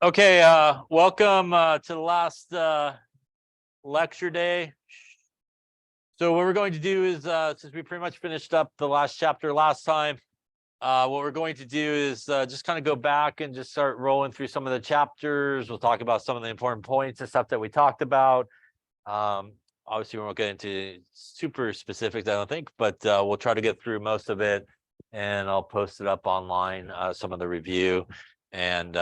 Okay, welcome to the last lecture day. So what we're going to do is, since we pretty much finished up the last chapter last time, what we're going to do is just kind of go back and just start rolling through some of the chapters. We'll talk about some of the important points and stuff that we talked about. Obviously, we won't get into super specifics, I don't think, but we'll try to get through most of it, and I'll post it up online, some of the review, and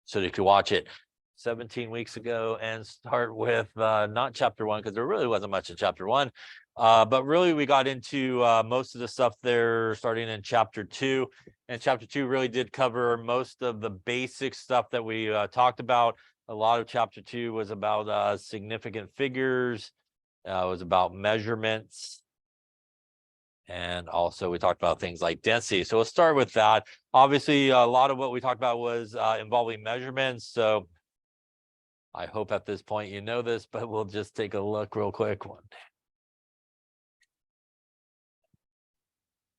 so that you can watch it 17 weeks ago and start with not chapter 1, because there really wasn't much in chapter 1, but really we got into most of the stuff there starting in chapter 2, and chapter 2 really did cover most of the basic stuff that we talked about. A lot of chapter 2 was about significant figures. It was about measurements. And also we talked about things like density. So we'll start with that. Obviously, a lot of what we talked about was involving measurements. So I hope at this point you know this, but we'll just take a look real quick.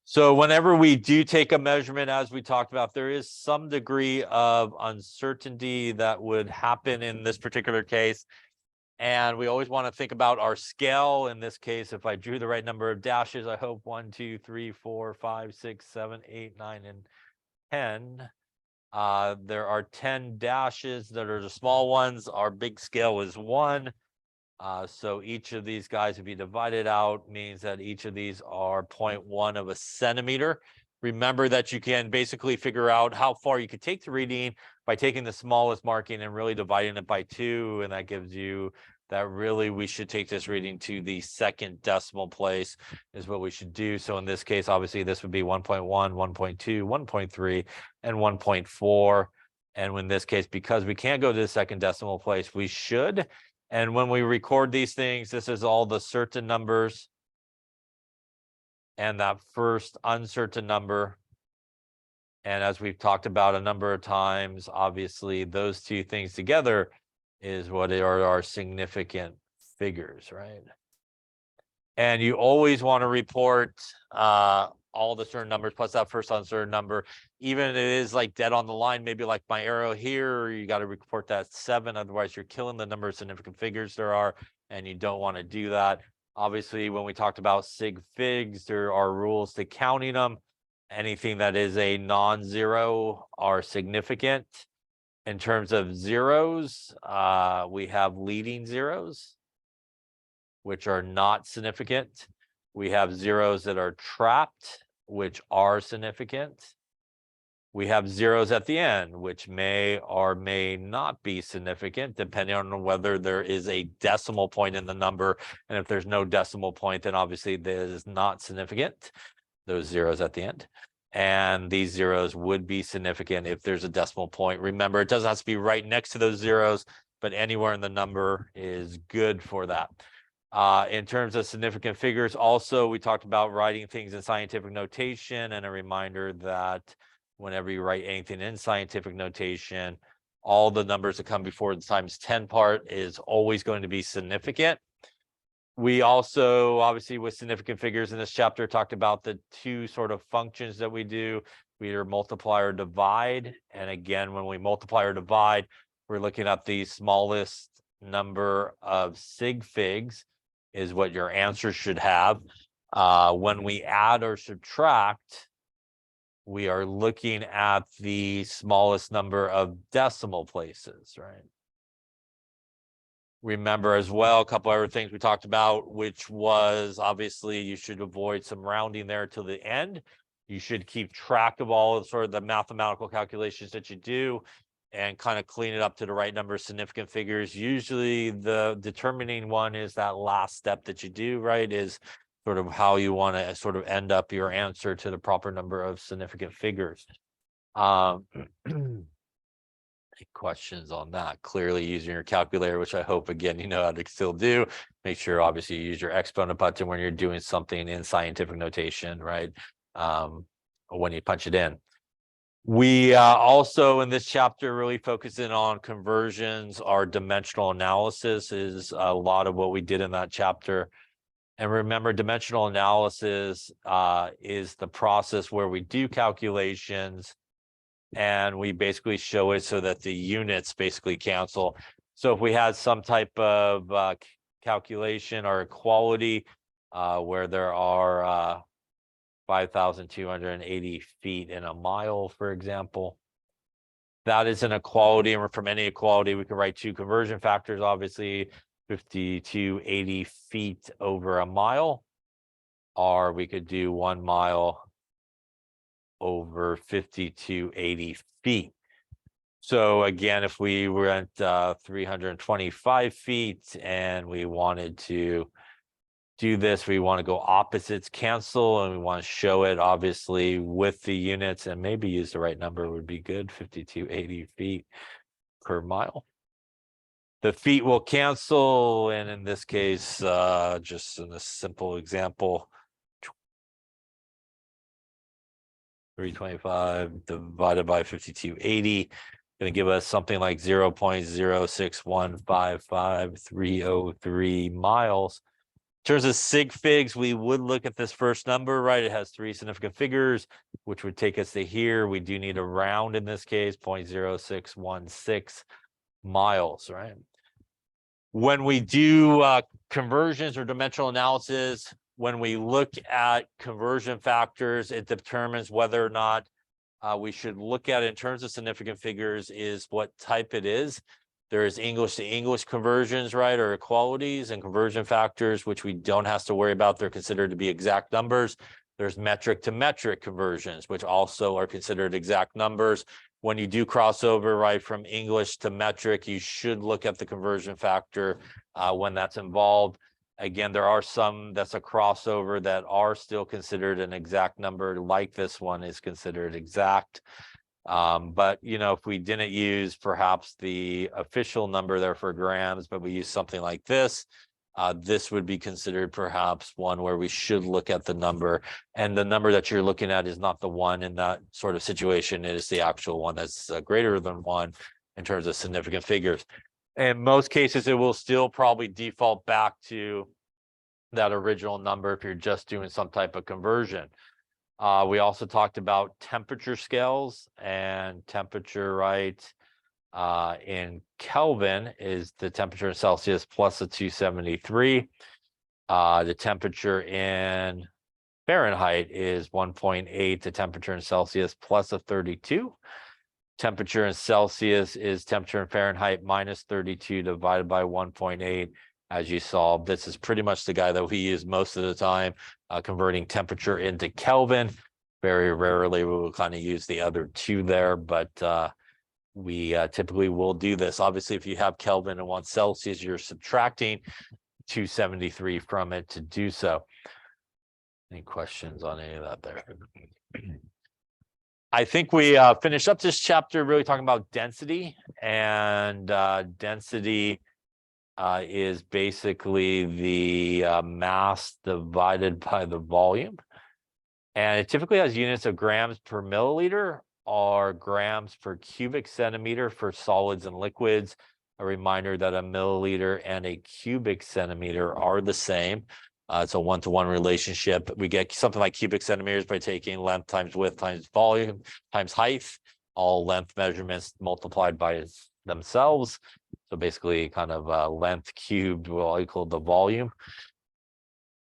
So whenever we do take a measurement, as we talked about, there is some degree of uncertainty that would happen in this particular case. And we always want to think about our scale. In this case, if I drew the right number of dashes, I hope 1, 2, 3, 4, 5, 6, 7, 8, 9, and 10. There are 10 dashes that are the small ones. Our big scale is 1. So each of these guys, if you divide it out, means that each of these are 0.1 of a centimeter. Remember that you can basically figure out how far you could take the reading by taking the smallest marking and really dividing it by 2. And that gives you that really we should take this reading to the second decimal place is what we should do. So in this case, obviously, this would be 1.1, 1.2, 1.3, and 1.4. And in this case, because we can't go to the second decimal place, we should. And when we record these things, this is all the certain numbers and that first uncertain number. And as we've talked about a number of times, obviously, those two things together is what are our significant figures, right? And you always want to report all the certain numbers plus that first uncertain number, even if it is like dead on the line, maybe like my arrow here, you got to report that 7. Otherwise, you're killing the number of significant figures there are, and you don't want to do that. Obviously, when we talked about sig figs, there are rules to counting them. Anything that is a non-zero are significant. In terms of zeros, we have leading zeros, which are not significant. We have zeros that are trapped, which are significant. We have zeros at the end, which may or may not be significant, depending on whether there is a decimal point in the number. And if there's no decimal point, then obviously that is not significant, those zeros at the end. And these zeros would be significant if there's a decimal point. Remember, it doesn't have to be right next to those zeros, but anywhere in the number is good for that. In terms of significant figures, also, we talked about writing things in scientific notation, and a reminder that whenever you write anything in scientific notation, all the numbers that come before the times 10 part is always going to be significant. We also, obviously, with significant figures in this chapter, talked about the 2 sort of functions that we do. We either multiply or divide. And again, when we multiply or divide, we're looking at the smallest number of sig figs is what your answer should have. When we add or subtract, we are looking at the smallest number of decimal places, right? Remember as well, a couple other things we talked about, which was obviously you should avoid some rounding there till the end. You should keep track of all of sort of the mathematical calculations that you do and kind of clean it up to the right number of significant figures. Usually the determining one is that last step that you do, right, is sort of how you want to sort of end up your answer to the proper number of significant figures. Questions on that? Clearly using your calculator, which I hope, again, you know how to still do. Make sure, obviously, you use your exponent button when you're doing something in scientific notation, right? When you punch it in. We also, in this chapter, really focusing on conversions. Our dimensional analysis is a lot of what we did in that chapter. And remember, dimensional analysis is the process where we do calculations and we basically show it so that the units basically cancel. So if we had some type of calculation or equality where there are 5,280 feet in a mile, for example, that is an equality, and from any equality, we can write two conversion factors, obviously, 5,280 feet over a mile, or we could do 1 mile over 5,280 feet. So again, if we were at 325 feet and we wanted to do this, we want to go opposites cancel, and we want to show it obviously with the units, and maybe use the right number would be good, 5,280 feet per mile. The feet will cancel, and in this case, just in a simple example, 325 divided by 5,280 going to give us something like 0.06155,303 miles. In terms of sig figs, we would look at this first number, right? It has 3 significant figures, which would take us to here. We do need a round in this case, 0.0616 miles, right? When we do conversions or dimensional analysis, when we look at conversion factors, it determines whether or not we should look at it in terms of significant figures is what type it is. There's English to English conversions, right, or equalities, and conversion factors, which we don't have to worry about. They're considered to be exact numbers. There's metric to metric conversions, which also are considered exact numbers. When you do crossover, right, from English to metric, you should look at the conversion factor when that's involved. Again, there are some that's a crossover that are still considered an exact number, like this one is considered exact. But, you know, if we didn't use perhaps the official number there for grams, but we use something like this, this would be considered perhaps one where we should look at the number, and the number that you're looking at is not the one in that sort of situation. It is the actual one that's greater than 1 in terms of significant figures. In most cases, it will still probably default back to that original number if you're just doing some type of conversion. We also talked about temperature scales, and temperature, right, in Kelvin is the temperature in Celsius plus a 273. The temperature in Fahrenheit is 1.8. The temperature in Celsius plus a 32. Temperature in Celsius is temperature in Fahrenheit minus 32 divided by 1.8. As you saw, this is pretty much the guy that we use most of the time, converting temperature into Kelvin. Very rarely we will kind of use the other two there, but we typically will do this. Obviously, if you have Kelvin and want Celsius, you're subtracting 273 from it to do so. Any questions on any of that there? I think we finished up this chapter really talking about density, and density is basically the mass divided by the volume. And it typically has units of grams per milliliter or grams per cubic centimeter for solids and liquids. A reminder that a milliliter and a cubic centimeter are the same. It's a one-to-one relationship. We get something like cubic centimeters by taking length times width times volume times height, all length measurements multiplied by themselves. So basically kind of length cubed will equal the volume.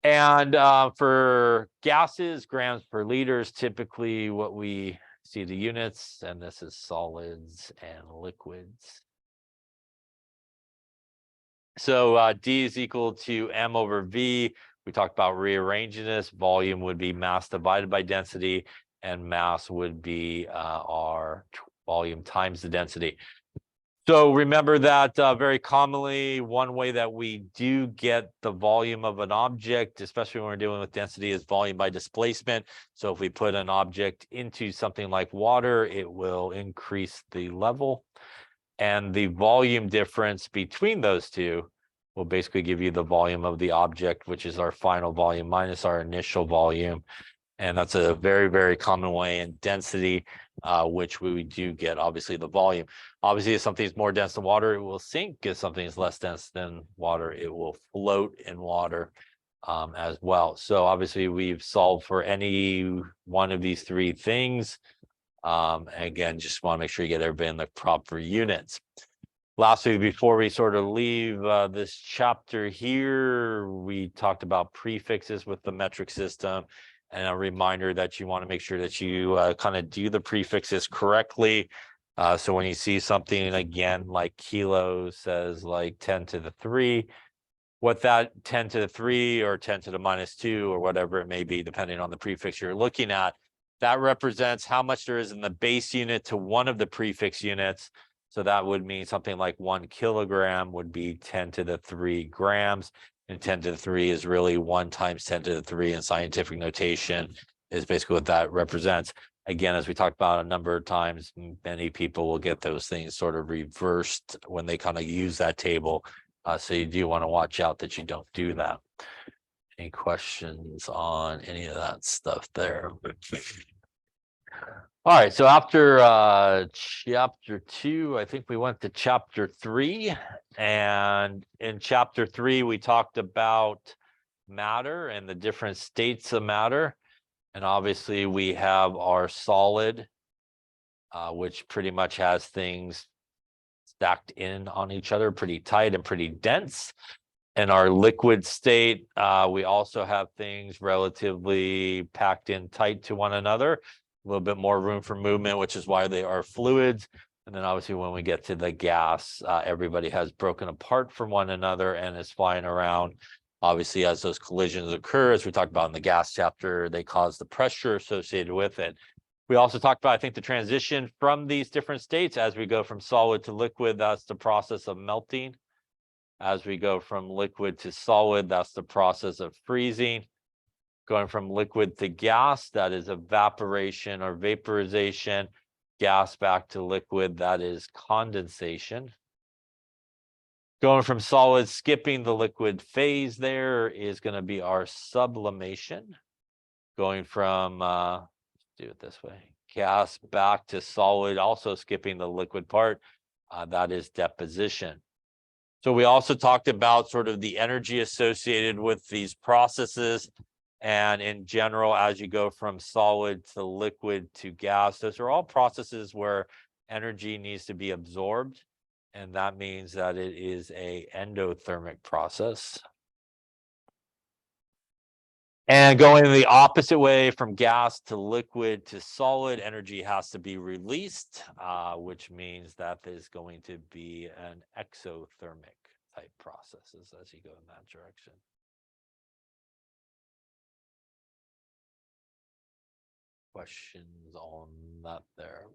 And for gases, grams per liter is typically what we see the units, and this is solids and liquids. So D is equal to M over V. We talked about rearranging this. Volume would be mass divided by density, and mass would be our volume times the density. So remember that very commonly, one way that we do get the volume of an object, especially when we're dealing with density, is volume by displacement. So if we put an object into something like water, it will increase the level. And the volume difference between those two will basically give you the volume of the object, which is our final volume minus our initial volume. And that's a very, very common way in density, which we do get, obviously, the volume. Obviously, if something is more dense than water, it will sink. If something is less dense than water, it will float in water as well. So obviously, we've solved for any one of these three things. Again, just want to make sure you get everybody in the proper units. Lastly, before we sort of leave this chapter here, we talked about prefixes with the metric system, and a reminder that you want to make sure that you kind of do the prefixes correctly. So when you see something again like kilo says like 10 to the 3, what that 10 to the 3 or 10 to the -2 or whatever it may be, depending on the prefix you're looking at, that represents how much there is in the base unit to one of the prefix units. So that would mean something like 1 kilogram would be 10 to the 3 grams. And 10 to the 3 is really 1 times 10 to the 3 in scientific notation is basically what that represents. Again, as we talked about a number of times, many people will get those things sort of reversed when they kind of use that table. So you do want to watch out that you don't do that. Any questions on any of that stuff there? All right, so after chapter 2, I think we went to chapter 3. And in chapter 3, we talked about matter and the different states of matter. And obviously we have our solid, which pretty much has things stacked in on each other, pretty tight and pretty dense. In our liquid state, we also have things relatively packed in tight to one another, a little bit more room for movement, which is why they are fluids. And then obviously when we get to the gas, everybody has broken apart from one another and is flying around. Obviously, as those collisions occur, as we talked about in the gas chapter, they cause the pressure associated with it. We also talked about, I think, the transition from these different states as we go from solid to liquid. That's the process of melting. As we go from liquid to solid, that's the process of freezing. Going from liquid to gas, that is evaporation or vaporization. Gas back to liquid, that is condensation. Going from solid, skipping the liquid phase there is going to be our sublimation. Going from, let's do it this way, gas back to solid, also skipping the liquid part, that is deposition. So we also talked about sort of the energy associated with these processes. And in general, as you go from solid to liquid to gas, those are all processes where energy needs to be absorbed. And that means that it is an endothermic process. And going the opposite way from gas to liquid to solid, energy has to be released, which means that there's going to be an exothermic type processes as you go in that direction. Questions on that there?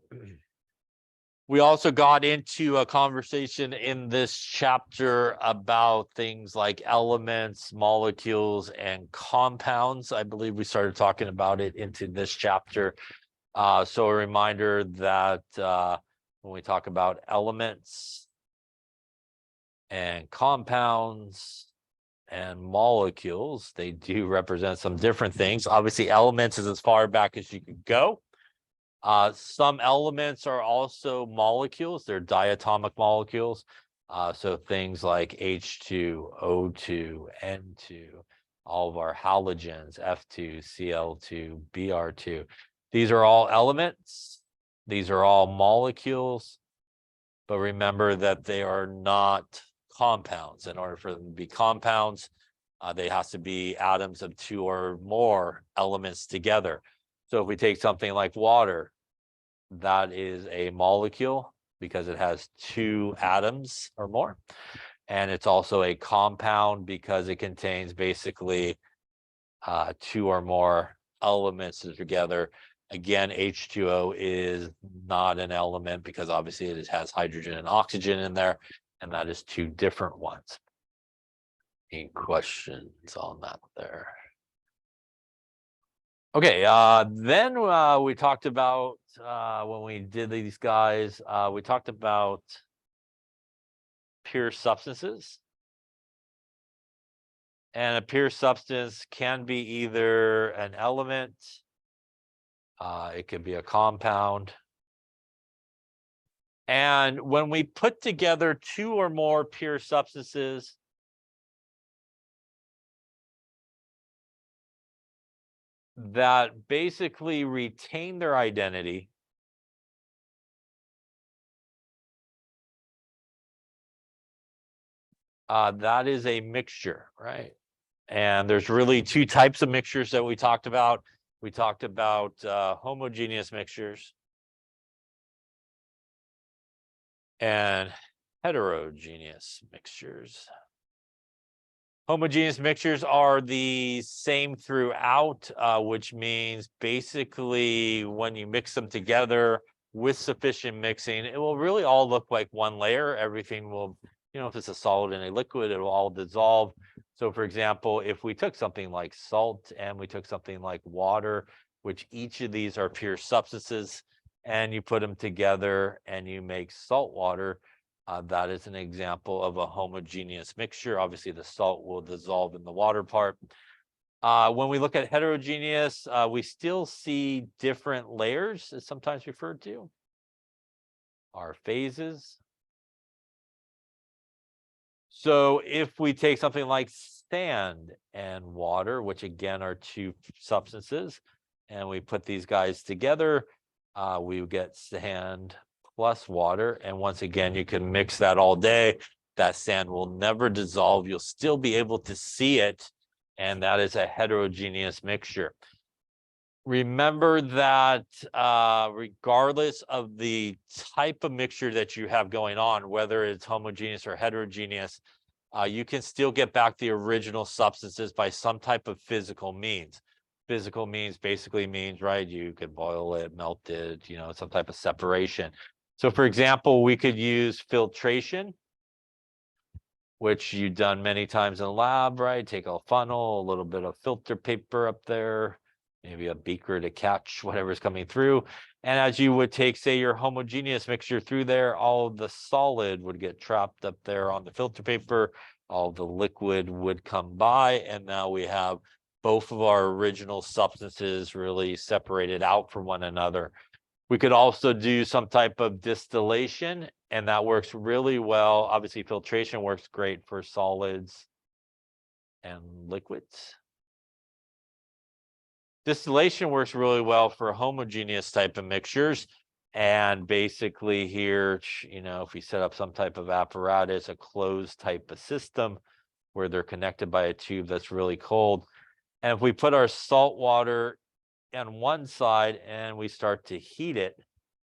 We also got into a conversation in this chapter about things like elements, molecules, and compounds. I believe we started talking about it into this chapter. So a reminder that when we talk about elements and compounds and molecules, they do represent some different things. Obviously, elements is as far back as you could go. Some elements are also molecules. They're diatomic molecules. So things like H2, O2, N2, all of our halogens, F2, Cl2, Br2. These are all elements. These are all molecules. But remember that they are not compounds. In order for them to be compounds, they have to be atoms of 2 or more elements together. So if we take something like water, that is a molecule because it has 2 atoms or more. And it's also a compound because it contains basically 2 or more elements together. Again, H2O is not an element because obviously it has hydrogen and oxygen in there, and that is 2 different ones. Any questions on that there? Okay, then we talked about, when we did these guys, we talked about pure substances. And a pure substance can be either an element, it could be a compound. And when we put together 2 or more pure substances, that basically retain their identity That is a mixture, right? And there's really two types of mixtures that we talked about. We talked about homogeneous mixtures and heterogeneous mixtures. Homogeneous mixtures are the same throughout, which means basically when you mix them together with sufficient mixing, it will really all look like one layer. Everything will, if it's a solid and a liquid, it will all dissolve. So for example, if we took something like salt and we took something like water, which each of these are pure substances, and you put them together and you make salt water, that is an example of a homogeneous mixture. Obviously, the salt will dissolve in the water part. When we look at heterogeneous, we still see different layers, as sometimes referred to, are phases. So if we take something like sand and water, which again are two substances, and we put these guys together, we get sand plus water. And once again, you can mix that all day. That sand will never dissolve. You'll still be able to see it. And that is a heterogeneous mixture. Remember that regardless of the type of mixture that you have going on, whether it's homogeneous or heterogeneous, you can still get back the original substances by some type of physical means. Physical means basically means, right, you could boil it, melt it, some type of separation. So for example, we could use filtration, which you've done many times in the lab, right? Take a funnel, a little bit of filter paper up there, maybe a beaker to catch whatever's coming through. And as you would take, say, your homogeneous mixture through there, all of the solid would get trapped up there on the filter paper, all the liquid would come by, and now we have both of our original substances really separated out from one another. We could also do some type of distillation, and that works really well. Obviously, filtration works great for solids and liquids. Distillation works really well for homogeneous type of mixtures. And basically here, if we set up some type of apparatus, a closed type of system where they're connected by a tube that's really cold. And if we put our salt water on one side and we start to heat it,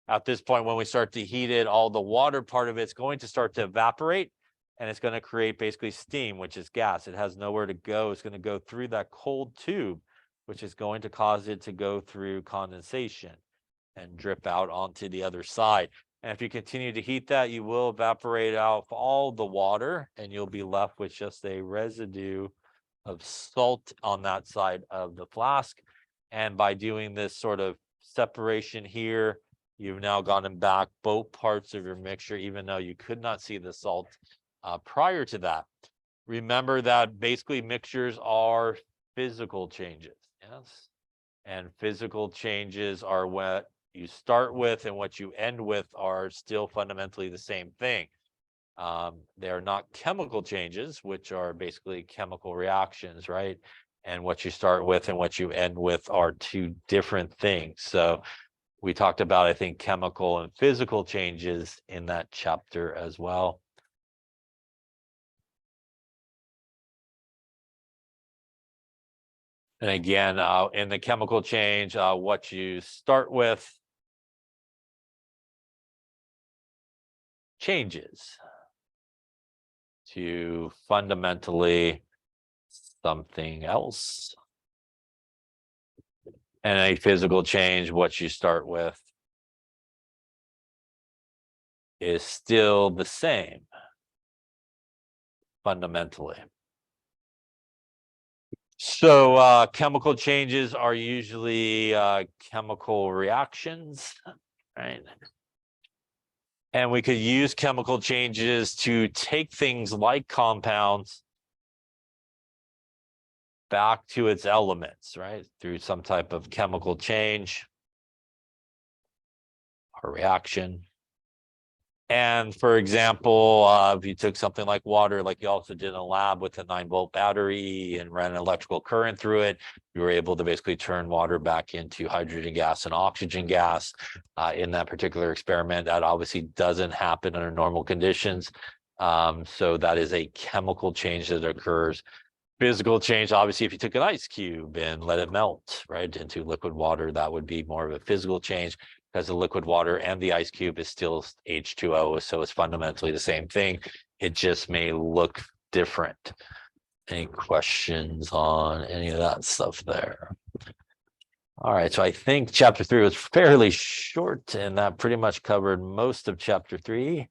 at this point, when we start to heat it, all the water part of it's going to start to evaporate, and it's going to create basically steam, which is gas. It has nowhere to go. It's going to go through that cold tube, which is going to cause it to go through condensation and drip out onto the other side. And if you continue to heat that, you will evaporate out all the water, and you'll be left with just a residue of salt on that side of the flask. And by doing this sort of separation here, you've now gotten back both parts of your mixture, even though you could not see the salt prior to that. Remember that basically mixtures are physical changes, yes? And physical changes are what you start with and what you end with are still fundamentally the same thing. They are not chemical changes, which are basically chemical reactions, right? And what you start with and what you end with are two different things. So we talked about, I think, chemical and physical changes in that chapter as well. And again, in the chemical change, what you start with changes to fundamentally something else. And a physical change, what you start with is still the same fundamentally. So chemical changes are usually chemical reactions, right? And we could use chemical changes to take things like compounds back to its elements, right? Through some type of chemical change or reaction. And for example, if you took something like water, like you also did in a lab with a 9-volt battery and ran an electrical current through it, you were able to basically turn water back into hydrogen gas and oxygen gas in that particular experiment. That obviously doesn't happen under normal conditions. So that is a chemical change that occurs. Physical change, obviously, if you took an ice cube and let it melt right into liquid water, that would be more of a physical change, because the liquid water and the ice cube is still H2O, so it's fundamentally the same thing. It just may look different. Any questions on any of that stuff there? All right, so I think chapter 3 was fairly short, and that pretty much covered most of chapter 3.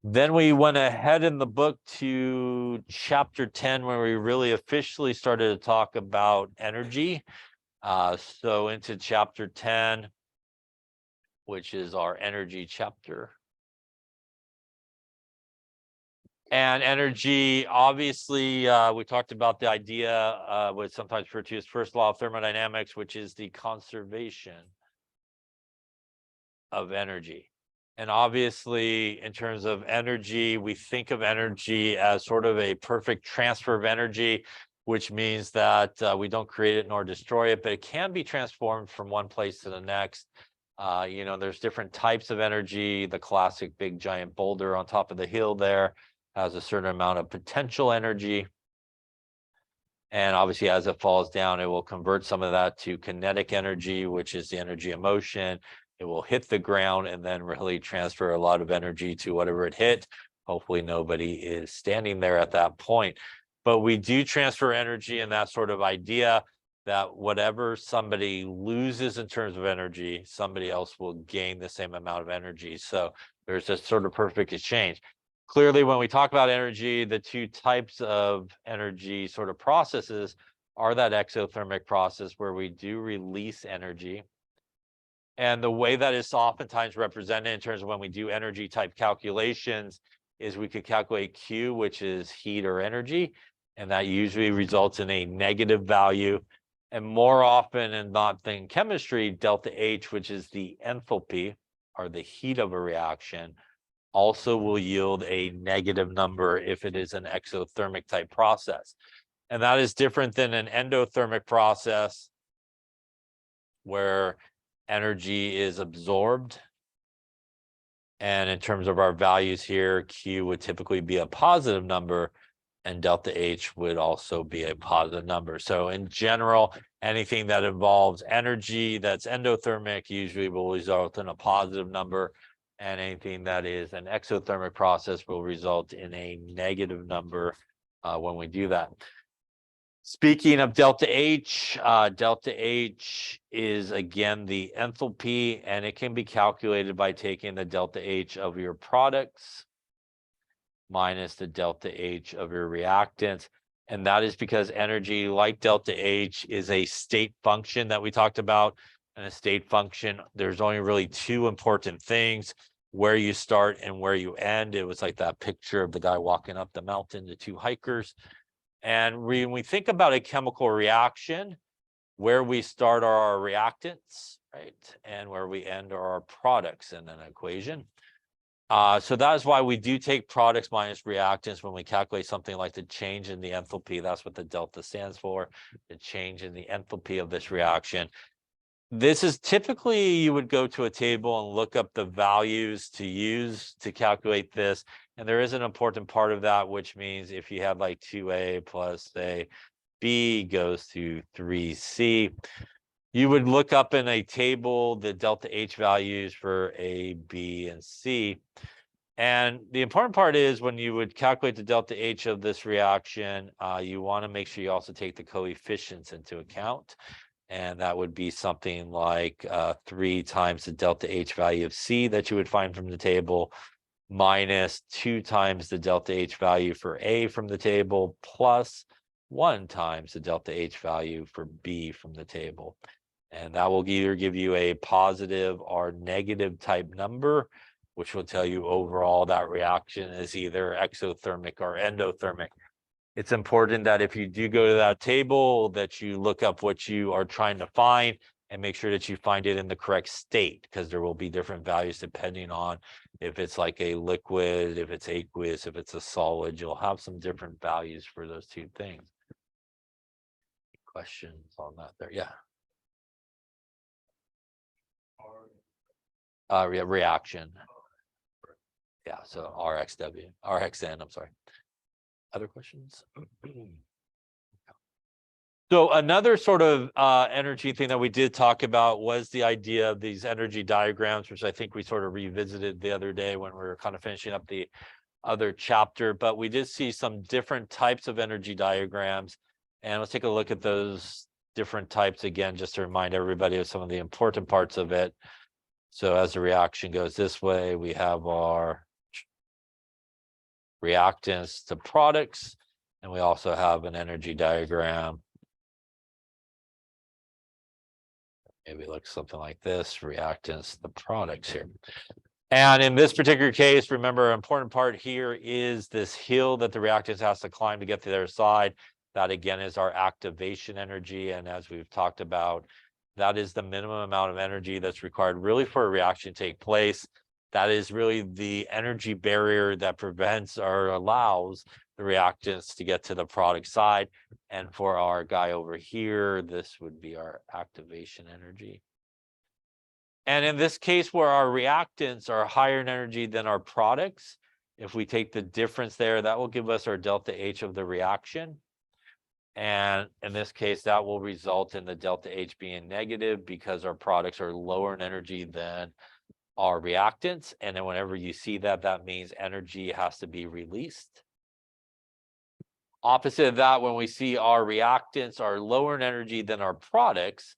Then we went ahead in the book to chapter 10, where we really officially started to talk about energy. So into chapter 10, which is our energy chapter. And energy, obviously, we talked about the idea, what's sometimes referred to as first law of thermodynamics, which is the conservation of energy. And obviously, in terms of energy, we think of energy as sort of a perfect transfer of energy, which means that we don't create it nor destroy it, but it can be transformed from one place to the next. There's different types of energy. The classic big giant boulder on top of the hill there has a certain amount of potential energy. And obviously, as it falls down, it will convert some of that to kinetic energy, which is the energy of motion. It will hit the ground and then really transfer a lot of energy to whatever it hit. Hopefully nobody is standing there at that point. But we do transfer energy, and that sort of idea that whatever somebody loses in terms of energy, somebody else will gain the same amount of energy. So there's a sort of perfect exchange. Clearly, when we talk about energy, the two types of energy sort of processes are that exothermic process, where we do release energy. And the way that is oftentimes represented in terms of when we do energy type calculations is we could calculate Q, which is heat or energy, and that usually results in a negative value. And more often than not in chemistry, delta H, which is the enthalpy or the heat of a reaction, also will yield a negative number if it is an exothermic type process. And that is different than an endothermic process, where energy is absorbed. And in terms of our values here, Q would typically be a positive number, and delta H would also be a positive number. So in general, anything that involves energy that's endothermic usually will result in a positive number, and anything that is an exothermic process will result in a negative number when we do that. Speaking of delta H is again the enthalpy, and it can be calculated by taking the delta H of your products minus the delta H of your reactants. And that is because energy, like delta H, is a state function that we talked about. And a state function, there's only really two important things: where you start and where you end. It was like that picture of the guy walking up the mountain, the two hikers. And when we think about a chemical reaction, where we start are our reactants, right? And where we end are our products in an equation. So that is why we do take products minus reactants when we calculate something like the change in the enthalpy. That's what the delta stands for, the change in the enthalpy of this reaction. This is typically, you would go to a table and look up the values to use to calculate this. And there is an important part of that, which means if you have like 2A plus, say, B goes to 3C, you would look up in a table the delta H values for A, B, and C. And the important part is when you would calculate the delta H of this reaction, you want to make sure you also take the coefficients into account. And that would be something like 3 times the delta H value of C that you would find from the table, minus 2 times the delta H value for A from the table, plus 1 times the delta H value for B from the table. And that will either give you a positive or negative type number, which will tell you overall that reaction is either exothermic or endothermic. It's important that if you do go to that table, that you look up what you are trying to find and make sure that you find it in the correct state, because there will be different values depending on if it's like a liquid, if it's aqueous, if it's a solid. You'll have some different values for those two things. Questions on that there? Yeah. Reaction. Yeah, so RXN, I'm sorry. Other questions? So another sort of energy thing that we did talk about was the idea of these energy diagrams, which I think we sort of revisited the other day when we were kind of finishing up the other chapter, but we did see some different types of energy diagrams. And let's take a look at those different types again, just to remind everybody of some of the important parts of it. So as the reaction goes this way, we have our reactants to products, and we also have an energy diagram. Maybe it looks something like this, reactants, the products here. And in this particular case, remember, an important part here is this hill that the reactants has to climb to get to their side. That again is our activation energy. And as we've talked about, that is the minimum amount of energy that's required really for a reaction to take place. That is really the energy barrier that prevents or allows the reactants to get to the product side. And for our guy over here, this would be our activation energy. And in this case, where our reactants are higher in energy than our products, if we take the difference there, that will give us our delta H of the reaction. And in this case, that will result in the delta H being negative because our products are lower in energy than our reactants. And then whenever you see that, that means energy has to be released. Opposite of that, when we see our reactants are lower in energy than our products,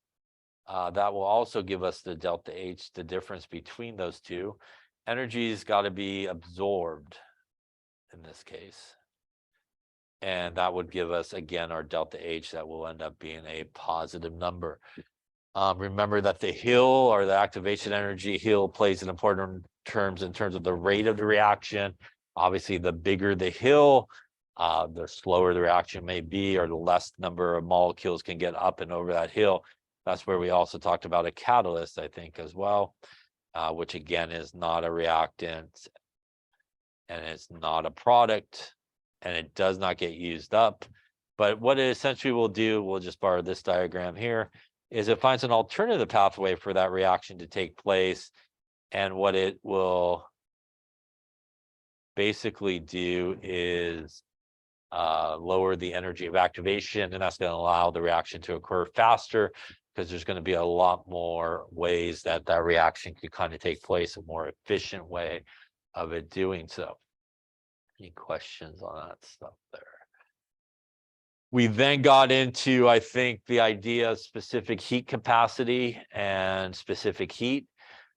that will also give us the delta H, the difference between those two. Energy's got to be absorbed in this case. And that would give us, again, our delta H that will end up being a positive number. Remember that the hill, or the activation energy hill, plays an important terms in terms of the rate of the reaction. Obviously, the bigger the hill, the slower the reaction may be, or the less number of molecules can get up and over that hill. That's where we also talked about a catalyst, I think, as well, which again is not a reactant and it's not a product and it does not get used up. But what it essentially will do, we'll just borrow this diagram here, is it finds an alternative pathway for that reaction to take place. And what it will basically do is lower the energy of activation, and that's going to allow the reaction to occur faster, because there's going to be a lot more ways that that reaction could kind of take place, a more efficient way of it doing so. Any questions on that stuff there? We then got into, I think, the idea of specific heat capacity and specific heat.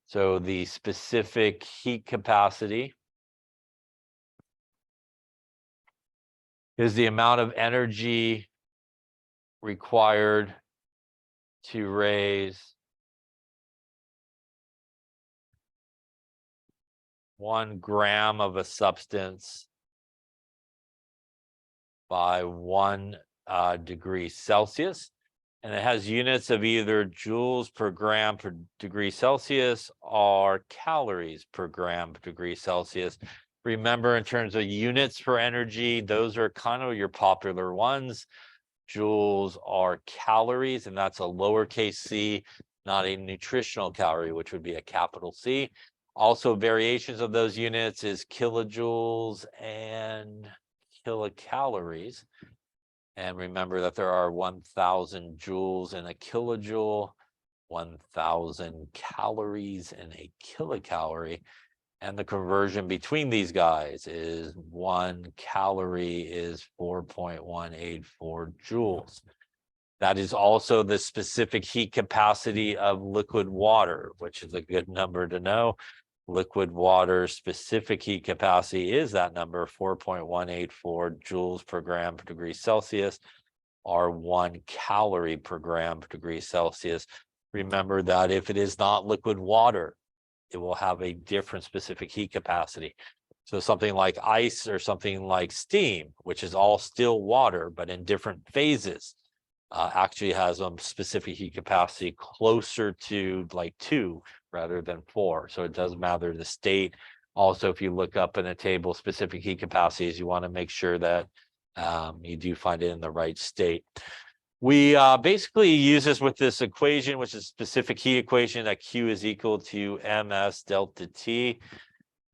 So the specific heat capacity is the amount of energy required to raise 1 gram of a substance by 1 degree Celsius. And it has units of either joules per gram per degree Celsius or calories per gram per degree Celsius. Remember, in terms of units for energy, those are kind of your popular ones. Joules are calories, and that's a lowercase c, not a nutritional calorie, which would be a capital C. Also, variations of those units is kilojoules and kilocalories. And remember that there are 1,000 joules in a kilojoule, 1,000 calories in a kilocalorie. And the conversion between these guys is 1 calorie is 4.184 joules. That is also the specific heat capacity of liquid water, which is a good number to know. Liquid water specific heat capacity is that number, 4.184 joules per gram per degree Celsius, or 1 calorie per gram per degree Celsius. Remember that if it is not liquid water, it will have a different specific heat capacity. So something like ice or something like steam, which is all still water, but in different phases, actually has a specific heat capacity closer to like 2 rather than 4. So it does matter the state. Also, if you look up in a table specific heat capacities, you want to make sure that you do find it in the right state. We basically use this with this equation, which is specific heat equation, that Q is equal to ms delta T.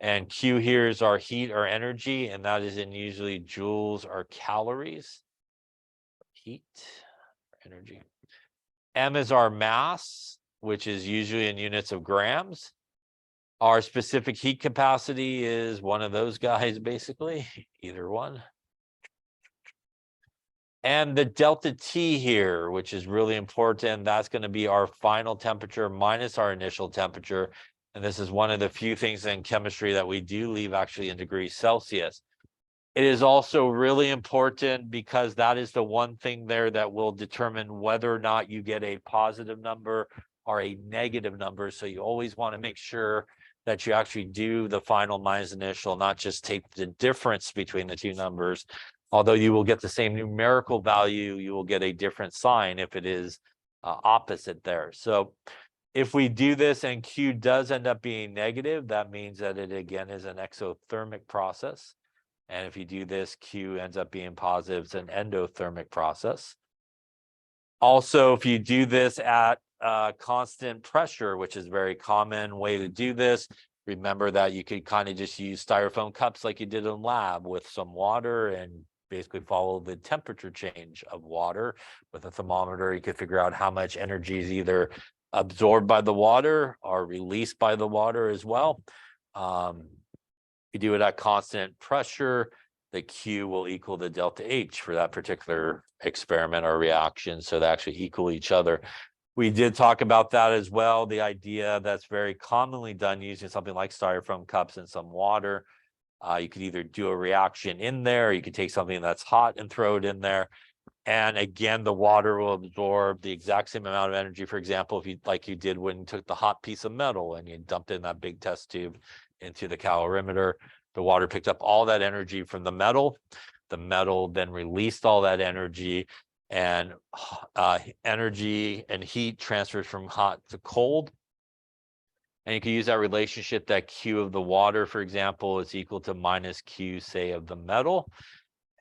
And Q here is our heat or energy, and that is in usually joules or calories. Heat, energy. M is our mass, which is usually in units of grams. Our specific heat capacity is one of those guys, basically, either one. And the delta T here, which is really important, that's going to be our final temperature minus our initial temperature. And this is one of the few things in chemistry that we do leave actually in degrees Celsius. It is also really important because that is the one thing there that will determine whether or not you get a positive number or a negative number. So you always want to make sure that you actually do the final minus initial, not just take the difference between the two numbers. Although you will get the same numerical value, you will get a different sign if it is opposite there. So if we do this and Q does end up being negative, that means that it again is an exothermic process. And if you do this, Q ends up being positive, it's an endothermic process. Also, if you do this at constant pressure, which is a very common way to do this, remember that you could kind of just use styrofoam cups like you did in lab with some water and basically follow the temperature change of water. With a thermometer, you could figure out how much energy is either absorbed by the water or released by the water as well. You do it at constant pressure, the Q will equal the delta H for that particular experiment or reaction, so they actually equal each other. We did talk about that as well, the idea that's very commonly done using something like styrofoam cups and some water. You could either do a reaction in there, or you could take something that's hot and throw it in there. And again, the water will absorb the exact same amount of energy. For example, if you like you did when you took the hot piece of metal and you dumped in that big test tube into the calorimeter, the water picked up all that energy from the metal. The metal then released all that energy, and energy and heat transfers from hot to cold. And you can use that relationship that Q of the water, for example, is equal to minus Q, say, of the metal.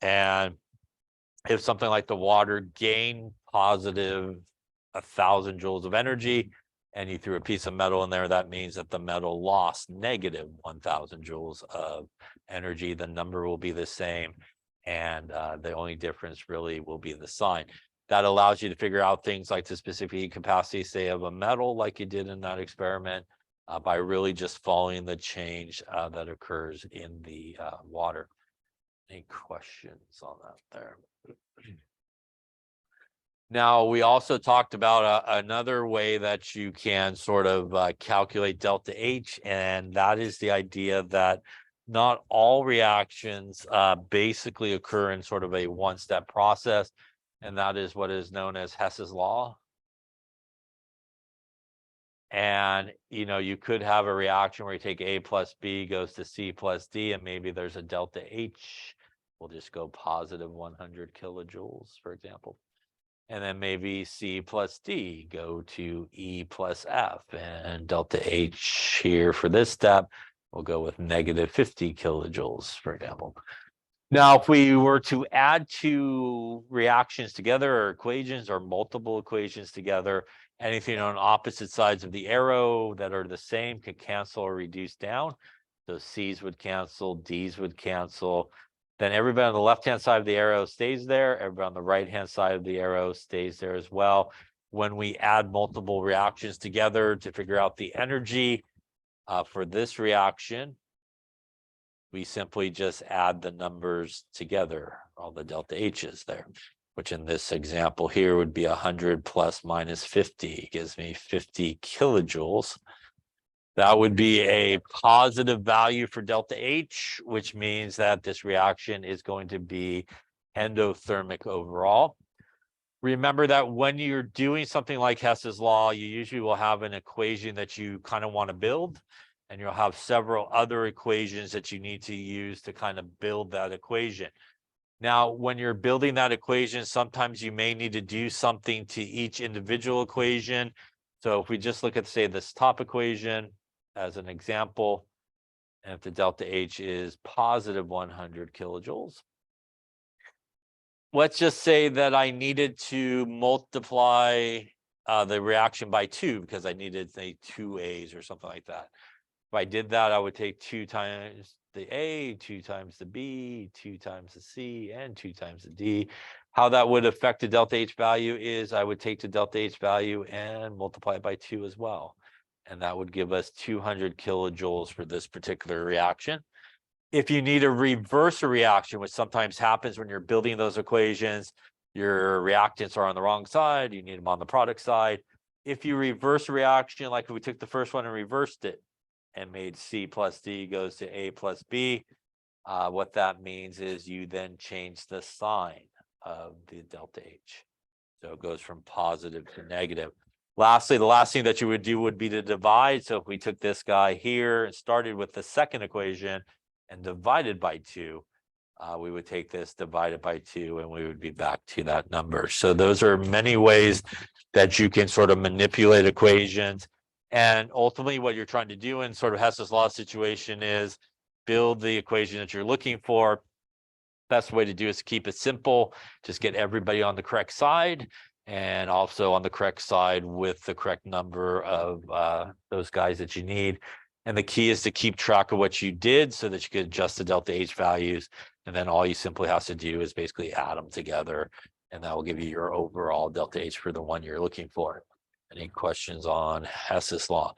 And if something like the water gained positive 1,000 joules of energy, and you threw a piece of metal in there, that means that the metal lost negative 1,000 joules of energy. The number will be the same, and the only difference really will be the sign. That allows you to figure out things like the specific heat capacity, say, of a metal, like you did in that experiment, by really just following the change that occurs in the water. Any questions on that there? Now, we also talked about another way that you can sort of calculate delta H, and that is the idea that not all reactions basically occur in sort of a one-step process, and that is what is known as Hess'S Law. And, you know, you could have a reaction where you take A plus B goes to C plus D, and maybe there's a delta H. We'll just go positive 100 kilojoules, for example. And then maybe C plus D go to E plus F, and delta H here for this step, we'll go with negative 50 kilojoules, for example. Now, if we were to add two reactions together, or equations, or multiple equations together, anything on opposite sides of the arrow that are the same could cancel or reduce down. So C's would cancel, D's would cancel. Then everybody on the left-hand side of the arrow stays there. Everybody on the right-hand side of the arrow stays there as well. When we add multiple reactions together to figure out the energy for this reaction, we simply just add the numbers together, all the delta H's there, which in this example here would be 100 plus minus 50, gives me 50 kilojoules. That would be a positive value for delta H, which means that this reaction is going to be endothermic overall. Remember that when you're doing something like Hess's Law, you usually will have an equation that you kind of want to build, and you'll have several other equations that you need to use to kind of build that equation. Now, when you're building that equation, sometimes you may need to do something to each individual equation. So if we just look at, say, this top equation as an example, and if the delta H is positive 100 kilojoules, let's just say that I needed to multiply the reaction by 2 because I needed, say, 2 A's or something like that. If I did that, I would take 2 times the A, 2 times the B, 2 times the C, and 2 times the D. How that would affect the delta H value is I would take the delta H value and multiply it by 2 as well. And that would give us 200 kilojoules for this particular reaction. If you need to reverse a reaction, which sometimes happens when you're building those equations, your reactants are on the wrong side, you need them on the product side. If you reverse a reaction, like if we took the first one and reversed it and made C plus D goes to A plus B, what that means is you then change the sign of the delta H. So it goes from positive to negative. Lastly, the last thing that you would do would be to divide. So if we took this guy here and started with the second equation and divided by 2, we would take this divided by 2 and we would be back to that number. So those are many ways that you can sort of manipulate equations. And ultimately what you're trying to do in sort of Hess's law situation is build the equation that you're looking for. Best way to do is to keep it simple. Just get everybody on the correct side and also on the correct side with the correct number of those guys that you need. And the key is to keep track of what you did so that you can adjust the delta H values. And then all you simply have to do is basically add them together. And that will give you your overall delta H for the one you're looking for. Any questions on Hess's law?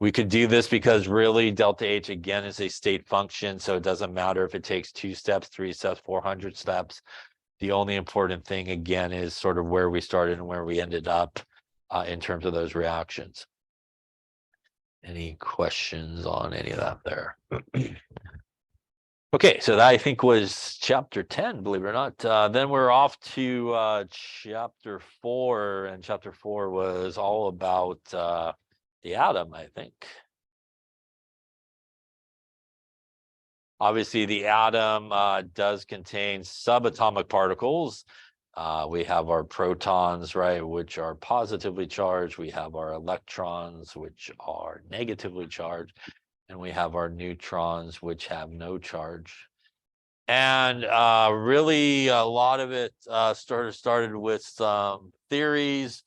We could do this because really delta H again is a state function. So it doesn't matter if it takes 2 steps, 3 steps, 400 steps. The only important thing again is sort of where we started and where we ended up in terms of those reactions. Any questions on any of that there? Okay, so that I think was chapter 10, believe it or not. Then we're off to chapter 4, and chapter 4 was all about the atom, I think. Obviously, the atom does contain subatomic particles. We have our protons, right, which are positively charged. We have our electrons, which are negatively charged. And we have our neutrons, which have no charge. And really, a lot of it started with some theories.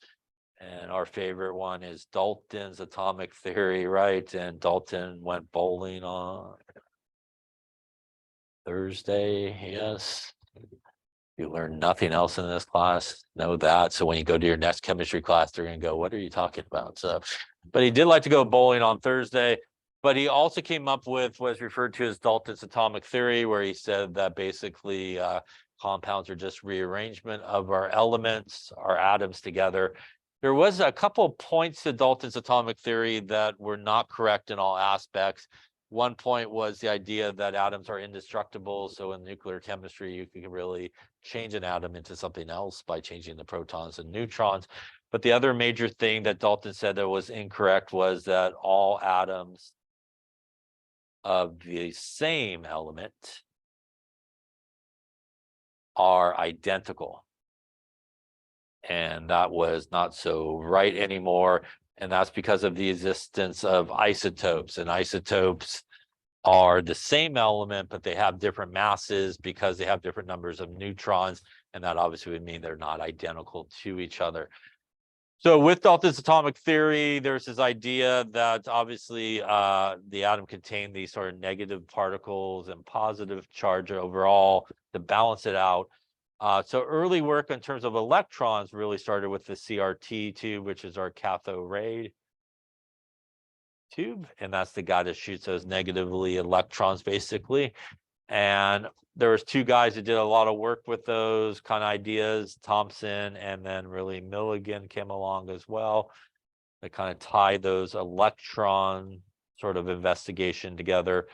And our favorite one is Dalton's atomic theory, right? And Dalton went bowling on Thursday, yes. You learn nothing else in this class, know that. So when you go to your next chemistry class, they're going to go, what are you talking about? So, but he did like to go bowling on Thursday. But he also came up with what is referred to as Dalton's atomic theory, where he said that basically compounds are just rearrangement of our elements, our atoms together. There was a couple of points to Dalton's atomic theory that were not correct in all aspects. One point was the idea that atoms are indestructible. So in nuclear chemistry, you can really change an atom into something else by changing the protons and neutrons. But the other major thing that Dalton said that was incorrect was that all atoms of the same element are identical. And that was not so right anymore. And that's because of the existence of isotopes. And isotopes are the same element, but they have different masses because they have different numbers of neutrons. And that obviously would mean they're not identical to each other. So with Dalton's atomic theory, there's this idea that obviously the atom contained these sort of negative particles and positive charge overall to balance it out. So early work in terms of electrons really started with the CRT tube, which is our cathode ray tube. And that's the guy that shoots those negatively electrons, basically. And there was 2 guys that did a lot of work with those kind of ideas, Thomson and then really Milligan came along as well. They kind of tied those electron sort of investigation together.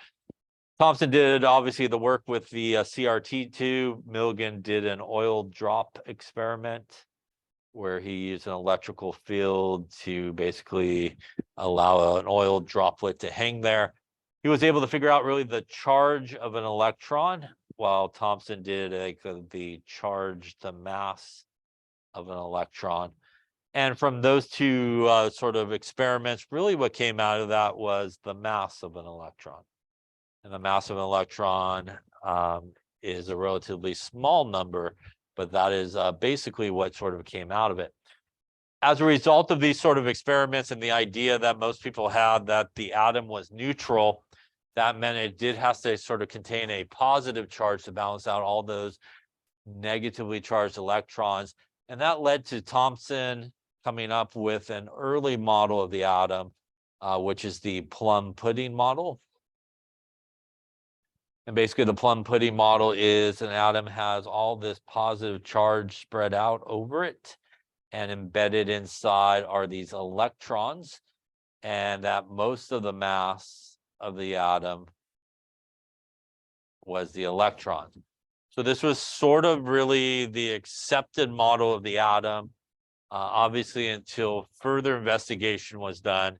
Thomson did obviously the work with the CRT tube. Milligan did an oil drop experiment where he used an electrical field to basically allow an oil droplet to hang there. He was able to figure out really the charge of an electron, while Thomson did the charge, the mass of an electron. And from those 2 sort of experiments, really what came out of that was the mass of an electron. And the mass of an electron is a relatively small number, but that is basically what sort of came out of it. as a result of these sort of experiments and the idea that most people had that the atom was neutral, that meant it did have to sort of contain a positive charge to balance out all those negatively charged electrons. And that led to Thomson coming up with an early model of the atom, which is the plum pudding model. And basically the plum pudding model is an atom has all this positive charge spread out over it, and embedded inside are these electrons, and that most of the mass of the atom was the electron. So this was sort of really the accepted model of the atom, obviously until further investigation was done.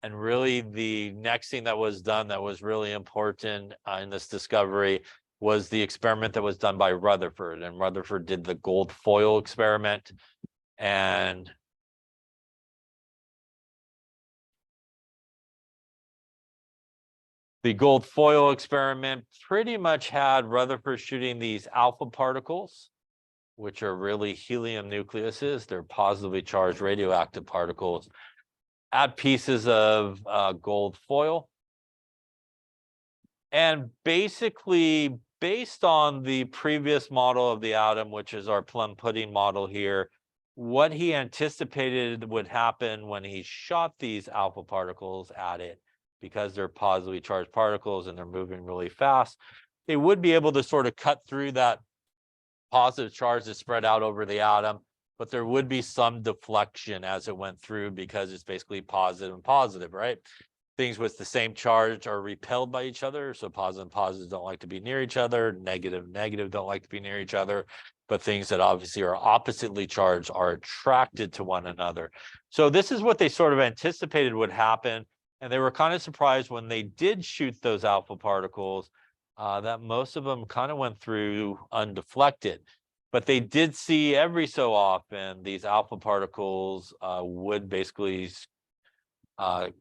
And really the next thing that was done that was really important in this discovery was the experiment that was done by Rutherford. And Rutherford did the gold foil experiment. And the gold foil experiment pretty much had Rutherford shooting these alpha particles, which are really helium nucleuses. They're positively charged radioactive particles, at pieces of gold foil. And basically, based on the previous model of the atom, which is our plum pudding model here, what he anticipated would happen when he shot these alpha particles at it, because they're positively charged particles and they're moving really fast, they would be able to sort of cut through that positive charge that's spread out over the atom, but there would be some deflection as it went through because it's basically positive and positive, right? Things with the same charge are repelled by each other. So positive and positives don't like to be near each other. Negative, negative don't like to be near each other. But things that obviously are oppositely charged are attracted to one another. So this is what they sort of anticipated would happen. And they were kind of surprised when they did shoot those alpha particles that most of them kind of went through undeflected. But they did see every so often these alpha particles would basically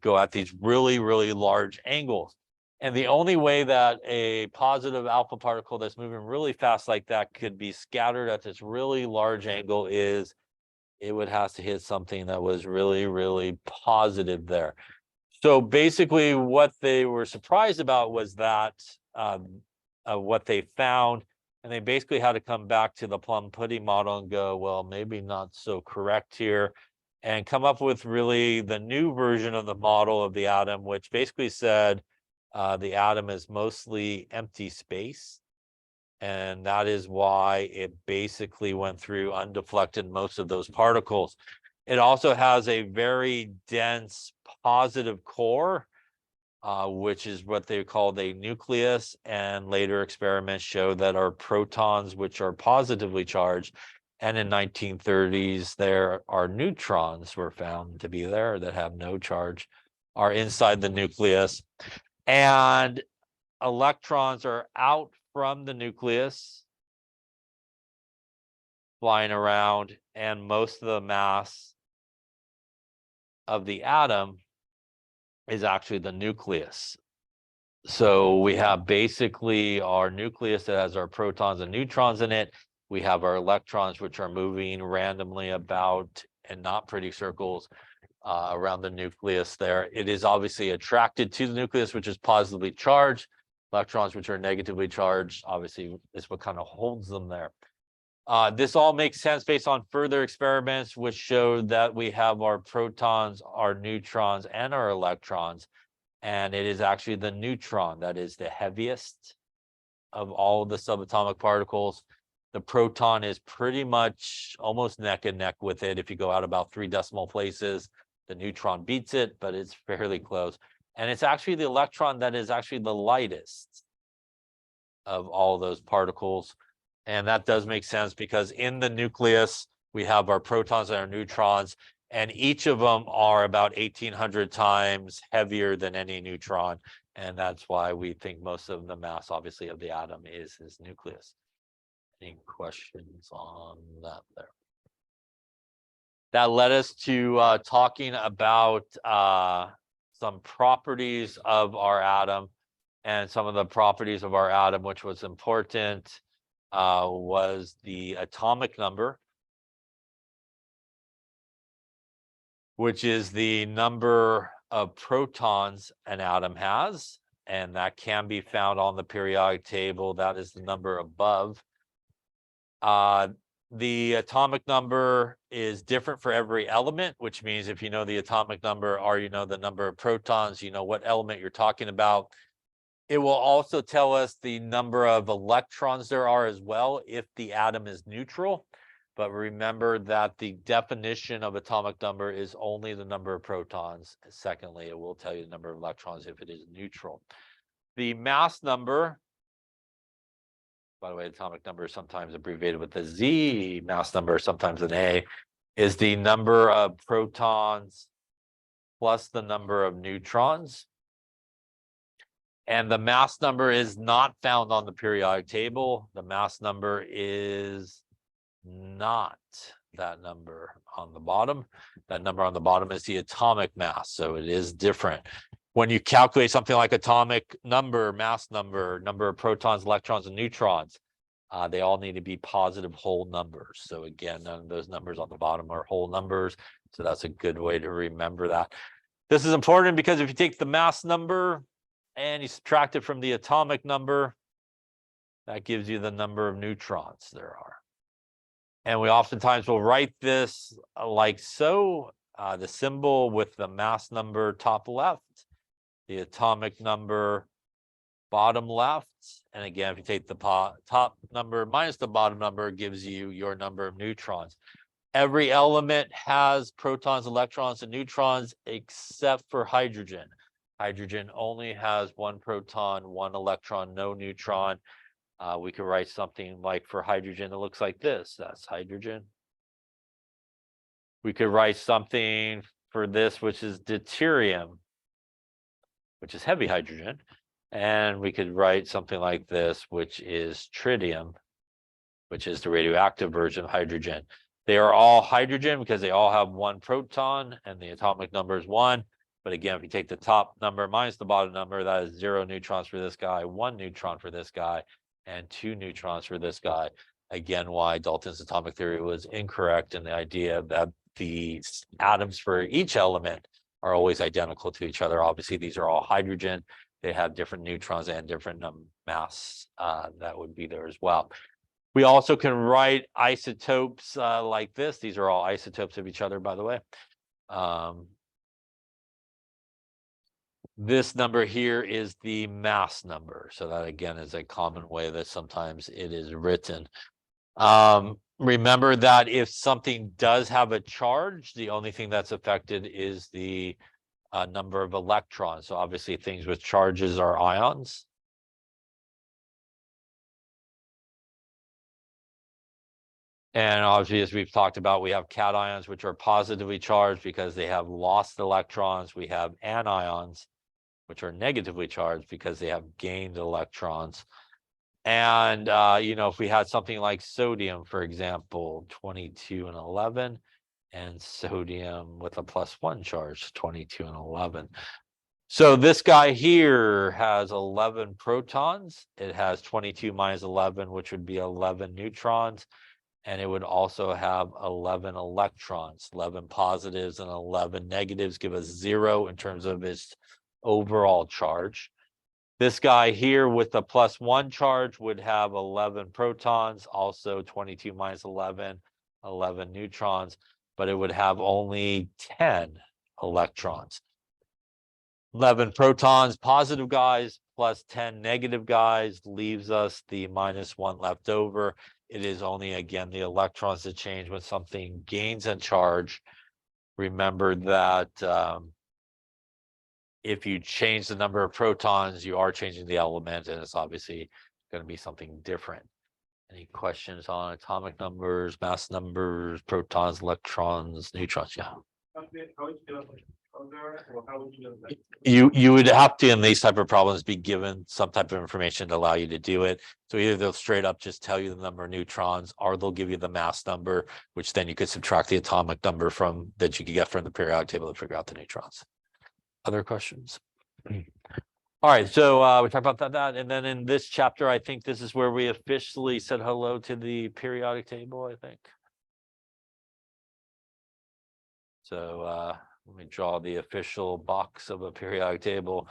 go at these really, really large angles. And the only way that a positive alpha particle that's moving really fast like that could be scattered at this really large angle is it would have to hit something that was really, really positive there. So basically what they were surprised about was that what they found, and they basically had to come back to the plum pudding model and go, well, maybe not so correct here, and come up with really the new version of the model of the atom, which basically said the atom is mostly empty space. And that is why it basically went through undeflected most of those particles. It also has a very dense positive core, which is what they call a nucleus. And later experiments show that our protons, which are positively charged, and in 1930s, there are neutrons were found to be there that have no charge, are inside the nucleus. And electrons are out from the nucleus, flying around, and most of the mass of the atom is actually the nucleus. So we have basically our nucleus that has our protons and neutrons in it. We have our electrons, which are moving randomly about and not pretty circles around the nucleus there. It is obviously attracted to the nucleus, which is positively charged. Electrons, which are negatively charged, obviously is what kind of holds them there. This all makes sense based on further experiments, which showed that we have our protons, our neutrons, and our electrons. And it is actually the neutron that is the heaviest of all the subatomic particles. The proton is pretty much almost neck and neck with it. If you go out about 3 decimal places, the neutron beats it, but it's fairly close. And it's actually the electron that is actually the lightest of all those particles. And that does make sense because in the nucleus, we have our protons and our neutrons, and each of them are about 1,800 times heavier than any neutron. And that's why we think most of the mass, obviously, of the atom is his nucleus. Any questions on that there? That led us to talking about some properties of our atom. And some of the properties of our atom, which was important, was the atomic number. which is the number of protons an atom has, and that can be found on the periodic table. That is the number above. The atomic number is different for every element, which means if you know the atomic number or you know the number of protons, you know what element you're talking about. It will also tell us the number of electrons there are as well if the atom is neutral. But remember that the definition of atomic number is only the number of protons. Secondly, it will tell you the number of electrons if it is neutral. The mass number, by the way, atomic number is sometimes abbreviated with a Z, mass number sometimes an A, is the number of protons plus the number of neutrons. And the mass number is not found on the periodic table. The mass number is not that number on the bottom. That number on the bottom is the atomic mass, so it is different. When you calculate something like atomic number, mass number, number of protons, electrons, and neutrons, they all need to be positive whole numbers. So again, none of those numbers on the bottom are whole numbers. So that's a good way to remember that. This is important because if you take the mass number and you subtract it from the atomic number, that gives you the number of neutrons there are. And we oftentimes will write this like so, the symbol with the mass number top left, the atomic number bottom left. And again, if you take the top number minus the bottom number, it gives you your number of neutrons. Every element has protons, electrons, and neutrons except for hydrogen. Hydrogen only has one proton, one electron, no neutron. We could write something like for hydrogen that looks like this. That's hydrogen. We could write something for this, which is deuterium, which is heavy hydrogen. And we could write something like this, which is tritium, which is the radioactive version of hydrogen. They are all hydrogen because they all have one proton and the atomic number is 1. But again, if you take the top number minus the bottom number, that is 0 neutrons for this guy, 1 neutron for this guy, and 2 neutrons for this guy. Again, why Dalton's atomic theory was incorrect in the idea that the atoms for each element are always identical to each other. Obviously, these are all hydrogen. They have different neutrons and different mass that would be there as well. We also can write isotopes like this. These are all isotopes of each other, by the way. This number here is the mass number. So that again is a common way that sometimes it is written. Remember that if something does have a charge, the only thing that's affected is the number of electrons. So obviously things with charges are ions. And obviously, as we've talked about, we have cations, which are positively charged because they have lost electrons. We have anions, which are negatively charged because they have gained electrons. And, you know, if we had something like sodium, for example, 22 and 11, and sodium with a +1 charge, 22 and 11. So this guy here has 11 protons. It has 22 minus 11, which would be 11 neutrons. And it would also have 11 electrons. 11 positives and 11 negatives give us 0 in terms of its overall charge. This guy here with the +1 charge would have 11 protons, also 22 minus 11, 11 neutrons, but it would have only 10 electrons. 11 protons, positive guys, plus 10 negative guys leaves us the -1 left over. It is only, again, the electrons that change when something gains in charge. Remember that if you change the number of protons, you are changing the element, and it's obviously going to be something different. Any questions on atomic numbers, mass numbers, protons, electrons, neutrons? Yeah. You would have to, in these type of problems, be given some type of information to allow you to do it. So either they'll straight up just tell you the number of neutrons, or they'll give you the mass number, which then you could subtract the atomic number from that you could get from the periodic table to figure out the neutrons. Other questions? All right, so we talked about that, and then in this chapter, I think this is where we officially said hello to the periodic table, I think. So Let me draw the official box of a periodic table.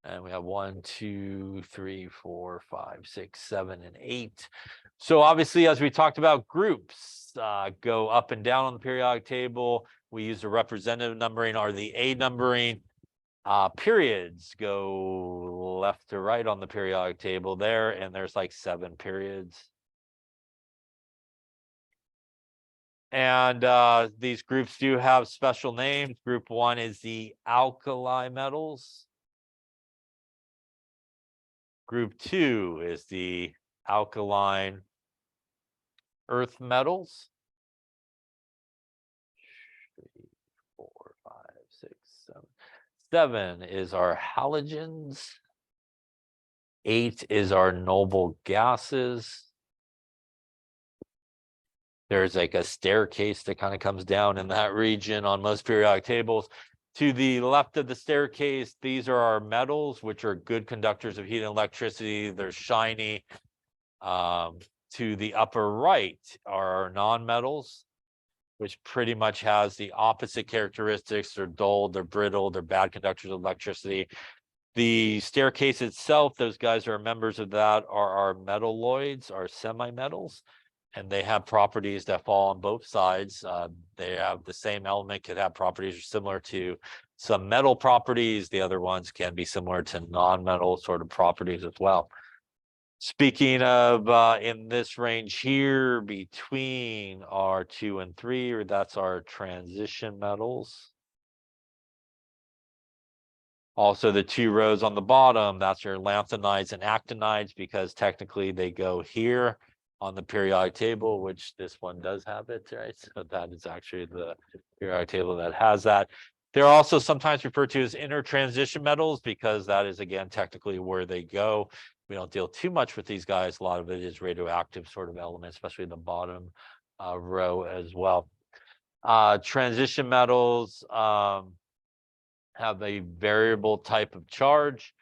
And we have 1, 2, 3, 4, 5, 6, 7, and 8. So obviously, as we talked about, groups go up and down on the periodic table. We use the representative numbering or the A numbering. Periods go left to right on the periodic table there, and there's like 7 periods. And these groups do have special names. Group 1 is the alkali metals. Group 2 is the alkaline earth metals. 3, 4, 5, 6, 7. 7 is our halogens. 8 is our noble gases. There's like a staircase that kind of comes down in that region on most periodic tables. To the left of the staircase, these are our metals, which are good conductors of heat and electricity. They're shiny. To the upper right are our non-metals, which pretty much has the opposite characteristics. They're dull, they're brittle, they're bad conductors of electricity. The staircase itself, those guys are members of that, are our metalloids, our semi-metals. And they have properties that fall on both sides. They have the same element, could have properties similar to some metal properties. The other ones can be similar to non-metal sort of properties as well. Speaking of in this range here between our 2 and 3, that's our transition metals. Also, the 2 rows on the bottom, that's your lanthanides and actinides, because technically they go here on the periodic table, which this one does have it, right? So that is actually the periodic table that has that. They're also sometimes referred to as intertransition metals, because that is, again, technically where they go. We don't deal too much with these guys. A lot of it is radioactive sort of elements, especially the bottom row as well. Transition metals have a variable type of charge.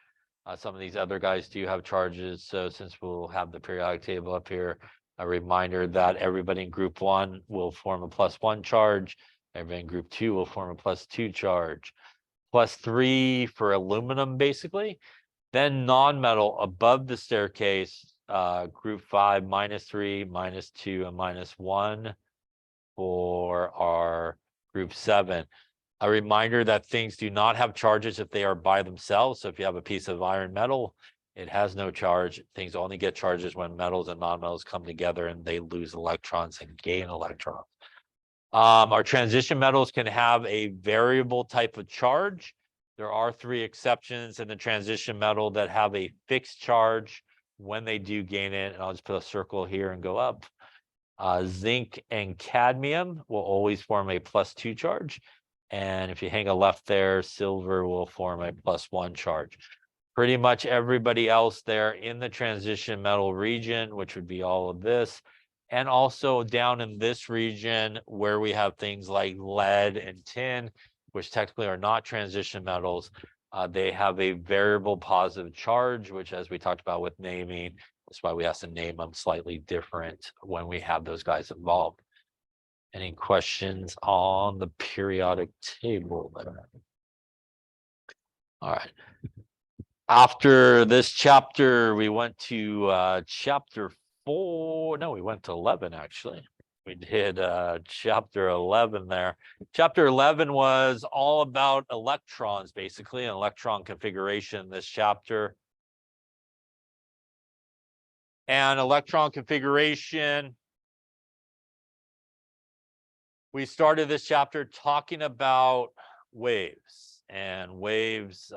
Some of these other guys do have charges. So since we'll have the periodic table up here, a reminder that everybody in group 1 will form a +1 charge. Everybody in group 2 will form a +2 charge. +3 for aluminum, basically. Then non-metal above the staircase, group 5, -3, -2, and -1 for our group 7. A reminder that things do not have charges if they are by themselves. So if you have a piece of iron metal, it has no charge. Things only get charges when metals and non-metals come together and they lose electrons and gain electrons. Our transition metals can have a variable type of charge. There are 3 exceptions in the transition metal that have a fixed charge when they do gain it. And I'll just put a circle here and go up. Zinc and cadmium will always form a +2 charge. And if you hang a left there, silver will form a +1 charge. Pretty much everybody else there in the transition metal region, which would be all of this, and also down in this region where we have things like lead and tin, which technically are not transition metals, they have a variable positive charge, which, as we talked about with naming, that's why we have to name them slightly different when we have those guys involved. Any questions on the periodic table there? All right. After this chapter, we went to chapter 4. No, we went to 11, actually. We did chapter 11 there. Chapter 11 was all about electrons, basically, and electron configuration, this chapter. And electron configuration, we started this chapter talking about waves. And waves,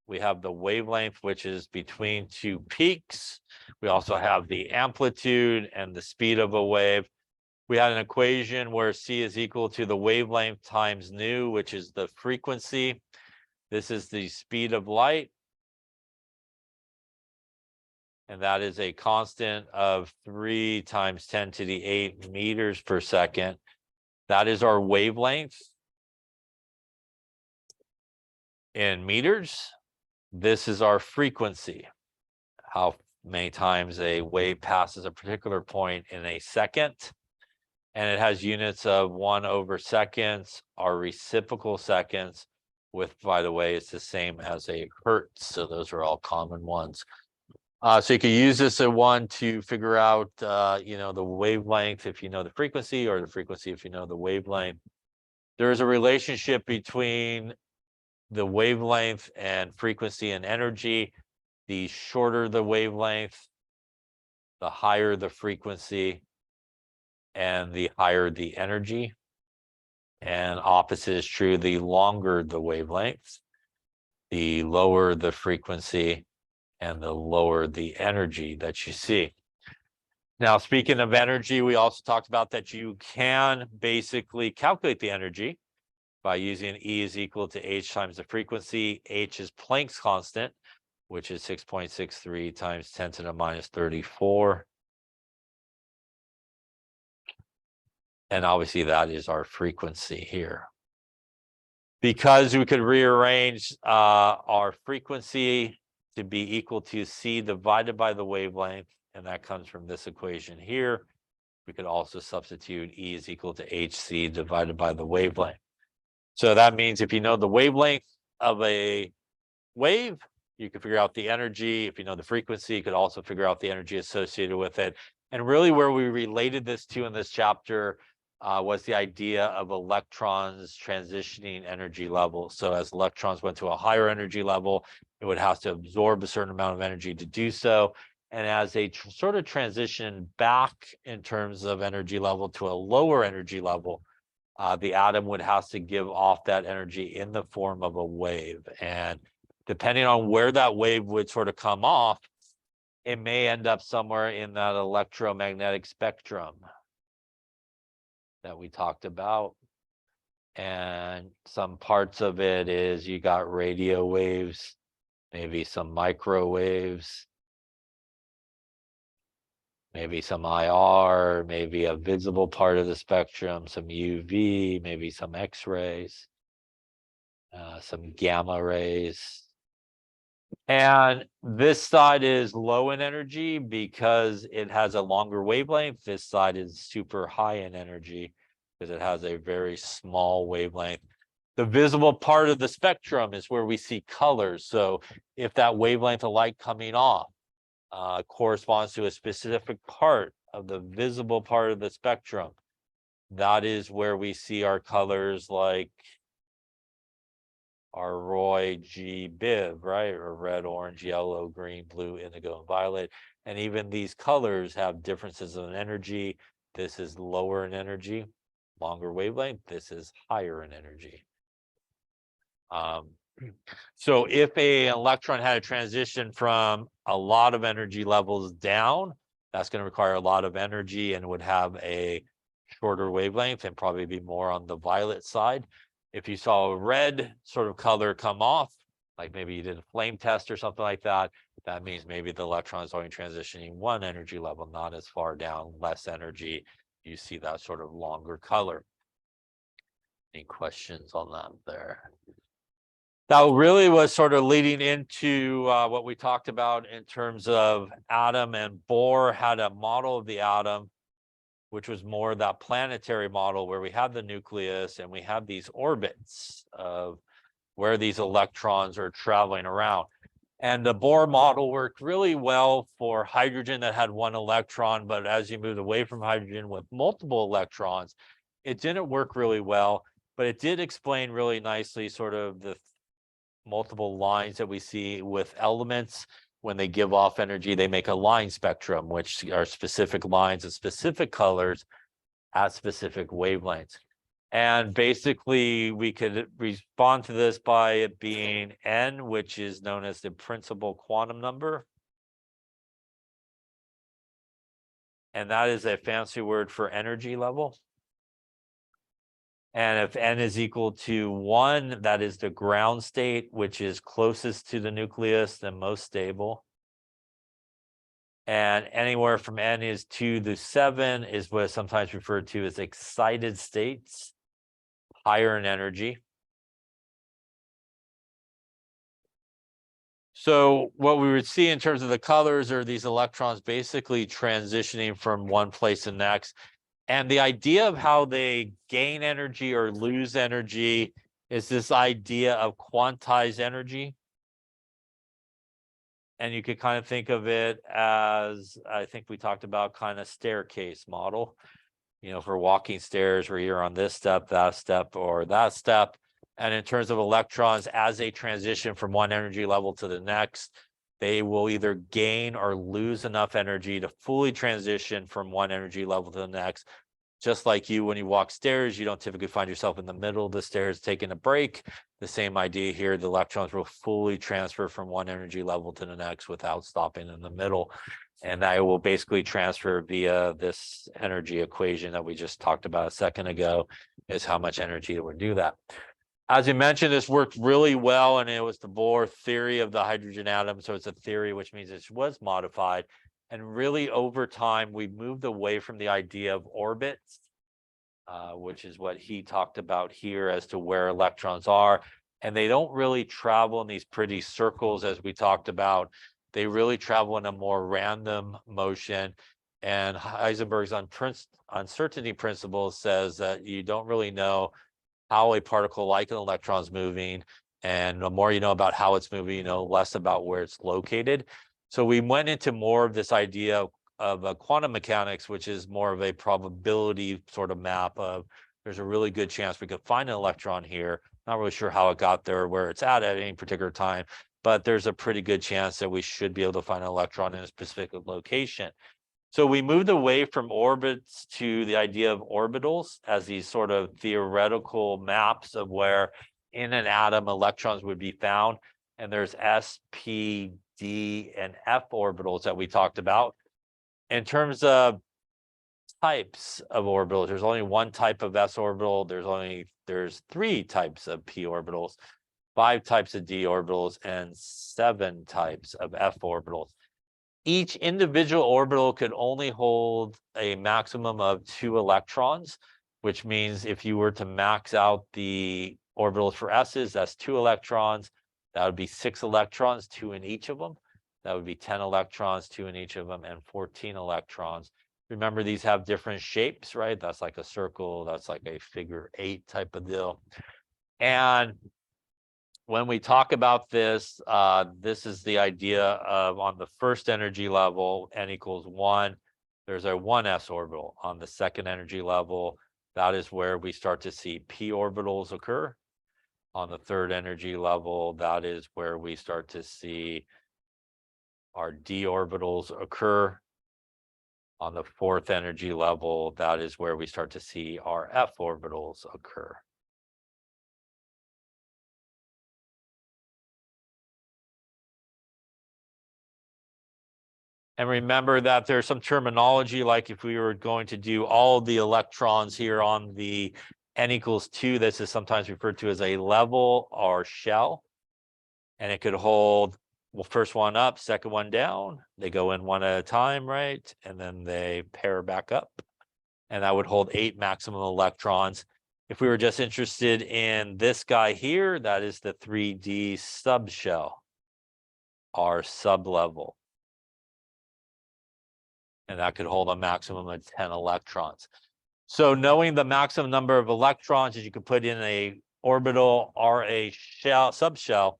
we have the wavelength, which is between 2 peaks. We also have the amplitude and the speed of a wave. We had an equation where C is equal to the wavelength times nu, which is the frequency. This is the speed of light. And that is a constant of 3 × 10⁸ meters per second. That is our wavelength in meters. This is our frequency, how many times a wave passes a particular point in a second. and it has units of 1/seconds or reciprocal seconds, with, by the way, it's the same as a hertz. So those are all common ones. So you can use this at one to figure out, the wavelength if you know the frequency, or the frequency if you know the wavelength. There is a relationship between the wavelength and frequency and energy. The shorter the wavelength, the higher the frequency, and the higher the energy. And opposite is true. The longer the wavelength, the lower the frequency, and the lower the energy that you see. Now, speaking of energy, we also talked about that you can basically calculate the energy by using E is equal to H times the frequency. H is Planck's constant, which is 6.63 times 10 to the minus 34. And obviously that is our frequency here. Because we could rearrange our frequency to be equal to C divided by the wavelength, and that comes from this equation here. We could also substitute E is equal to HC divided by the wavelength. So that means if you know the wavelength of a wave, you can figure out the energy. If you know the frequency, you could also figure out the energy associated with it. And really where we related this to in this chapter was the idea of electrons transitioning energy levels. So as electrons went to a higher energy level, it would have to absorb a certain amount of energy to do so. And as they sort of transition back in terms of energy level to a lower energy level, the atom would have to give off that energy in the form of a wave. And depending on where that wave would sort of come off, it may end up somewhere in that electromagnetic spectrum that we talked about. And some parts of it is you got radio waves, maybe some microwaves, maybe some IR, maybe a visible part of the spectrum, some UV, maybe some X-rays, some gamma rays. And this side is low in energy because it has a longer wavelength. This side is super high in energy because it has a very small wavelength. The visible part of the spectrum is where we see colors. So if that wavelength of light coming off corresponds to a specific part of the visible part of the spectrum, that is where we see our colors like our Roy G Biv, right? Or red, orange, yellow, green, blue, indigo, and violet. And even these colors have differences in energy. This is lower in energy, longer wavelength. This is higher in energy. So if an electron had a transition from a lot of energy levels down, that's going to require a lot of energy and would have a shorter wavelength and probably be more on the violet side. If you saw a red sort of color come off, like maybe you did a flame test or something like that, that means maybe the electron is only transitioning one energy level, not as far down, less energy. You see that sort of longer color. Any questions on that there? That really was sort of leading into what we talked about in terms of atom, and Bohr had a model of the atom, which was more that planetary model where we have the nucleus and we have these orbits of where these electrons are traveling around. And the Bohr model worked really well for hydrogen that had one electron, but as you moved away from hydrogen with multiple electrons, it didn't work really well, but it did explain really nicely sort of the multiple lines that we see with elements. When they give off energy, they make a line spectrum, which are specific lines and specific colors at specific wavelengths. And basically, we could respond to this by it being n, which is known as the principal quantum number. And that is a fancy word for energy level. And if n is equal to 1, that is the ground state, which is closest to the nucleus and most stable. And anywhere from n is 2 to 7 is what is sometimes referred to as excited states, higher in energy. So what we would see in terms of the colors are these electrons basically transitioning from one place to the next. And the idea of how they gain energy or lose energy is this idea of quantized energy. And you could kind of think of it as, I think we talked about, kind of staircase model. You know, for walking stairs, where you're on this step, or that step. And in terms of electrons, as they transition from one energy level to the next, they will either gain or lose enough energy to fully transition from one energy level to the next. Just like you, when you walk stairs, you don't typically find yourself in the middle of the stairs taking a break. The same idea here, the electrons will fully transfer from one energy level to the next without stopping in the middle. And that will basically transfer via this energy equation that we just talked about a second ago, is how much energy it would do that. As you mentioned, this worked really well, and it was the Bohr theory of the hydrogen atom. So it's a theory, which means it was modified. And really, over time, we moved away from the idea of orbits, which is what he talked about here as to where electrons are. And they don't really travel in these pretty circles, as we talked about. They really travel in a more random motion. And Heisenberg's uncertainty principle says that you don't really know how a particle like an electron is moving. And the more you know about how it's moving, you know less about where it's located. So we went into more of this idea of quantum mechanics, which is more of a probability sort of map of, there's a really good chance we could find an electron here. Not really sure how it got there or where it's at any particular time, but there's a pretty good chance that we should be able to find an electron in a specific location. So we moved away from orbits to the idea of orbitals as these sort of theoretical maps of where in an atom electrons would be found. And there's S, P, D, and F orbitals that we talked about. In terms of types of orbitals, there's only one type of S orbital. There's 3 types of P orbitals, 5 types of D orbitals, and 7 types of F orbitals. Each individual orbital could only hold a maximum of 2 electrons, which means if you were to max out the orbitals for S's, that's 2 electrons. That would be 6 electrons, 2 in each of them. That would be 10 electrons, 2 in each of them, and 14 electrons. Remember, these have different shapes, right? That's like a circle. That's like a figure 8 type of deal. And when we talk about this, this is the idea of, on the first energy level, n equals 1, there's a 1s orbital. On the second energy level, that is where we start to see p orbitals occur. On the third energy level, that is where we start to see our d orbitals occur. On the fourth energy level, that is where we start to see our f orbitals occur. And remember that there's some terminology, like if we were going to do all the electrons here on the n equals 2, this is sometimes referred to as a level or shell. And it could hold, well, first one up, second one down. They go in one at a time, right? And then they pair back up. And that would hold 8 maximum electrons. If we were just interested in this guy here, that is the 3D subshell, our sublevel. And that could hold a maximum of 10 electrons. So knowing the maximum number of electrons that you could put in a orbital or a shell, subshell,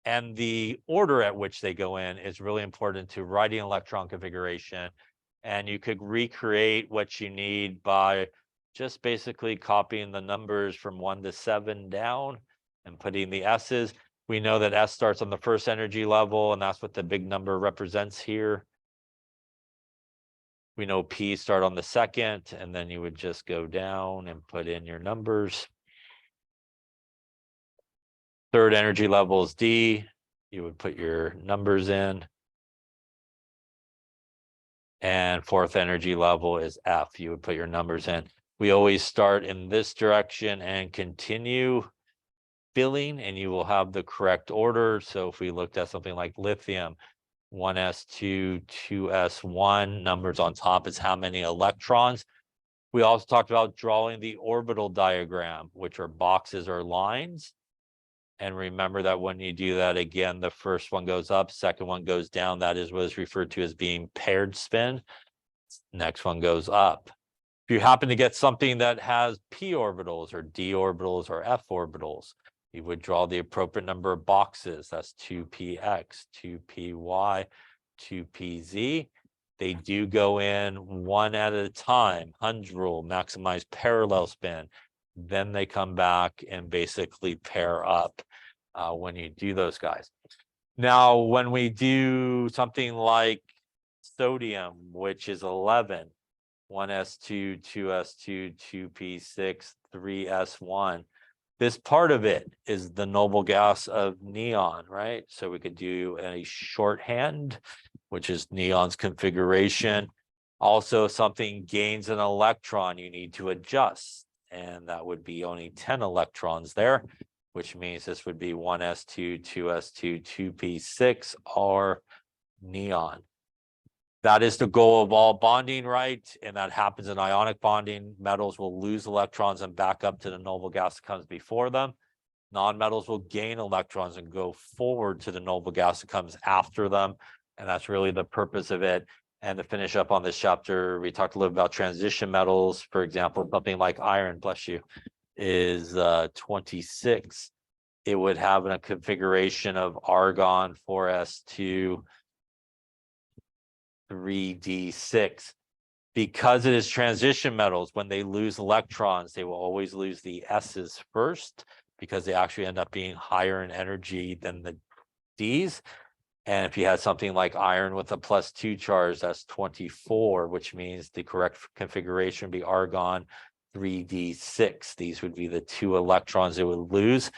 and the order at which they go in is really important to writing electron configuration. And you could recreate what you need by just basically copying the numbers from 1 to 7 down and putting the S's. We know that S starts on the first energy level, and that's what the big number represents here. We know P start on the second, and then you would just go down and put in your numbers. Third energy level is D. You would put your numbers in. And fourth energy level is F. You would put your numbers in. We always start in this direction and continue filling, and you will have the correct order. So if we looked at something like lithium, 1s2, 2s1, numbers on top is how many electrons. We also talked about drawing the orbital diagram, which are boxes or lines. And remember that when you do that, again, the first one goes up, second one goes down. That is what is referred to as being paired spin. Next one goes up. If you happen to get something that has p orbitals or d orbitals or f orbitals, you would draw the appropriate number of boxes. That's 2px, 2py, 2pz. They do go in one at a time. Hund's rule, maximize parallel spin. Then they come back and basically pair up when you do those guys. Now, when we do something like sodium, which is 11, 1s2, 2s2, 2p6, 3s1. This part of it is the noble gas of neon, right? So we could do a shorthand, which is neon's configuration. Also, something gains an electron, you need to adjust. And that would be only 10 electrons there, which means this would be 1s2, 2s2, 2p6, or neon. That is the goal of all bonding, right? And that happens in ionic bonding. Metals will lose electrons and back up to the noble gas that comes before them. Non-metals will gain electrons and go forward to the noble gas that comes after them. And that's really the purpose of it. And to finish up on this chapter, we talked a little about transition metals. For example, something like iron, bless you, is 26. It would have a configuration of argon 4s2, 3d6. Because it is transition metals, when they lose electrons, they will always lose the s's first, because they actually end up being higher in energy than the d's. And if you had something like iron with a +2 charge, that's 24, which means the correct configuration would be argon 3d6. These would be the 2 electrons it would lose.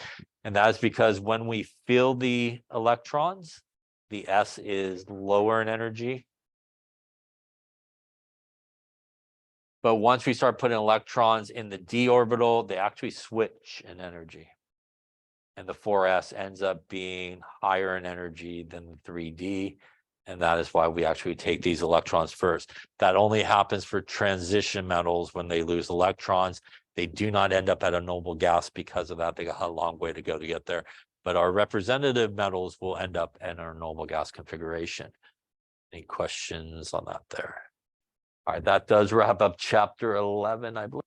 And that's because when we fill the electrons, the s is lower in energy. But once we start putting electrons in the d orbital, they actually switch in energy. And the 4s ends up being higher in energy than the 3d. And that is why we actually take these electrons first. That only happens for transition metals when they lose electrons. They do not end up at a noble gas because of that. They got a long way to go to get there. But our representative metals will end up in our noble gas configuration. Any questions on that there? All right, that does wrap up chapter 11, I believe.